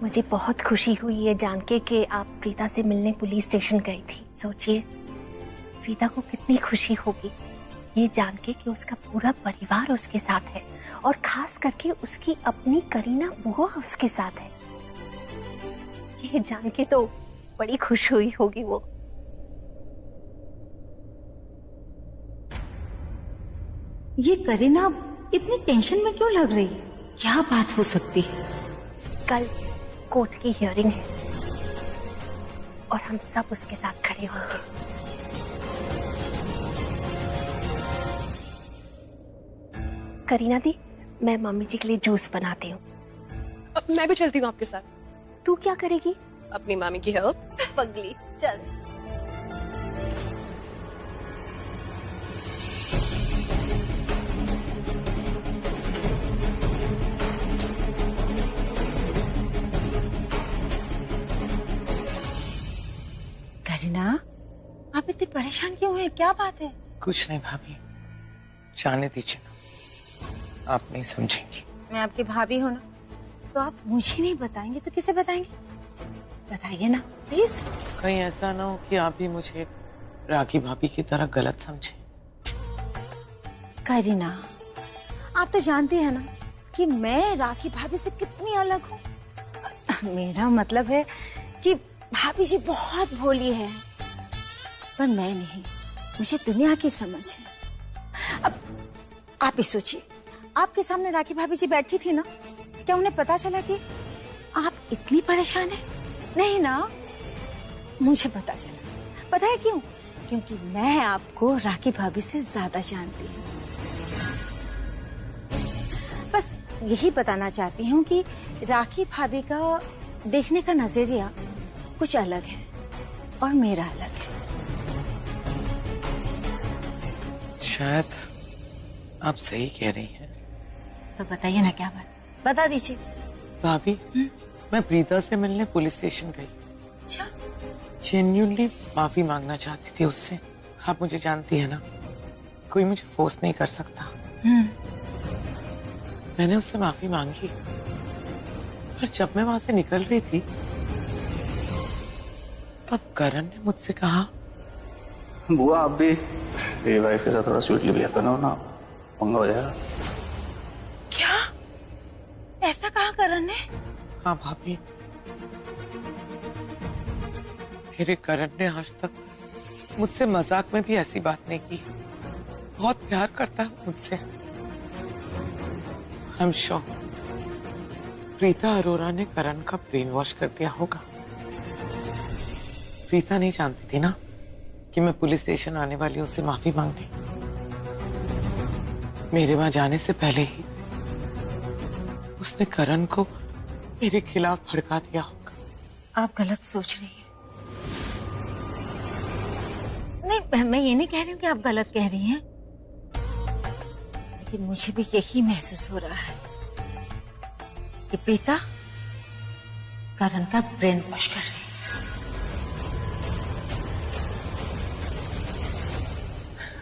मुझे बहुत खुशी हुई ये जान के कि आप प्रीता से मिलने पुलिस स्टेशन गई थी। सोचिए प्रीता को कितनी खुशी होगी ये जान के कि उसका पूरा परिवार उसके साथ है, और खास करके उसकी अपनी करीना बुआ उसके साथ है। ये जान के तो बड़ी खुश हुई होगी वो। ये करीना इतनी टेंशन में क्यों लग रही है? क्या बात हो सकती है? कल कोर्ट की हियरिंग है और हम सब उसके साथ खड़े होंगे। करीना दी, मैं मम्मी जी के लिए जूस बनाती हूँ। मैं भी चलती हूँ आपके साथ। तू क्या करेगी? अपनी मामी की हेल्प। पगली, चल। करीना, आप इतनी परेशान क्यों हैं? क्या बात है? कुछ नहीं भाभी, जाने दीजिए ना, आप नहीं समझेंगी। मैं आपकी भाभी हूँ ना, तो आप मुझे नहीं बताएंगे तो किसे बताएंगे? बताइए ना प्लीज। कहीं ऐसा ना हो कि आप भी मुझे राखी भाभी की तरह गलत समझें। करीना, आप तो जानती है ना कि मैं राखी भाभी से कितनी अलग हूँ। मेरा मतलब है कि भाभी जी बहुत भोली है, पर मैं नहीं। मुझे दुनिया की समझ है। अब आप ही सोचिए, आपके सामने राखी भाभी जी बैठी थी ना, क्या उन्हें पता चला कि आप इतनी परेशान हैं? नहीं ना, मुझे पता चला। पता है क्यों? क्योंकि मैं आपको राखी भाभी से ज्यादा जानती हूँ। बस यही बताना चाहती हूँ कि राखी भाभी का देखने का नजरिया कुछ अलग है और मेरा अलग है। शायद आप सही कह रही हैं। तो बताइए ना, क्या बात? बता दीजिए। भाभी, मैं प्रीता से मिलने पुलिस स्टेशन गई। अच्छा? जेन्युइनली माफी मांगना चाहती थी उससे। आप मुझे जानती है ना, कोई मुझे फोर्स नहीं कर सकता। मैंने उससे माफी मांगी, पर जब मैं वहां से निकल रही थी तब करण ने मुझसे कहा, बुआ आप भी मेरी वाइफ के साथ थोड़ा स्वीटली बिहेव करना ना, पंगा हो जाएगा। क्या? ऐसा कहा करण ने? हाँ भाभी, मेरे करण ने आज तक मुझसे मजाक में भी ऐसी बात नहीं की। बहुत प्यार करता है मुझसे। I am sure Preeta Arora ने करण का ब्रेन वॉश कर दिया होगा। प्रीता नहीं जानती थी ना कि मैं पुलिस स्टेशन आने वाली हूं उससे माफी मांगने। मेरे वहां जाने से पहले ही उसने करण को मेरे खिलाफ भड़का दिया होगा। आप गलत सोच रही हैं। नहीं, मैं ये नहीं कह रही हूँ कि आप गलत कह रही हैं, लेकिन मुझे भी यही महसूस हो रहा है कि प्रीता करण का ब्रेन वॉश कर रही है।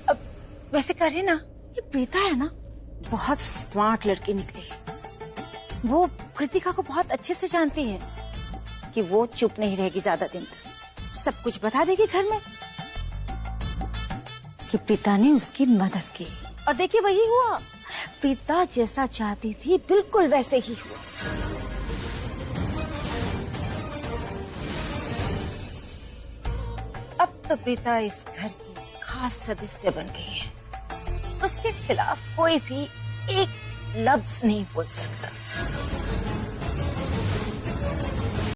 अब वैसे करिए ना, ये प्रीता है ना, बहुत स्मार्ट लड़की निकली है। वो कृतिका को बहुत अच्छे से जानती है कि वो चुप नहीं रहेगी ज्यादा दिन तक, सब कुछ बता देगी घर में कि प्रीता ने उसकी मदद की। और देखिए वही हुआ, प्रीता जैसा चाहती थी बिल्कुल वैसे ही हुआ। अब तो प्रीता इस घर की खास सदस्य बन गई है। उसके खिलाफ कोई भी एक लफ्ज नहीं बोल सकता।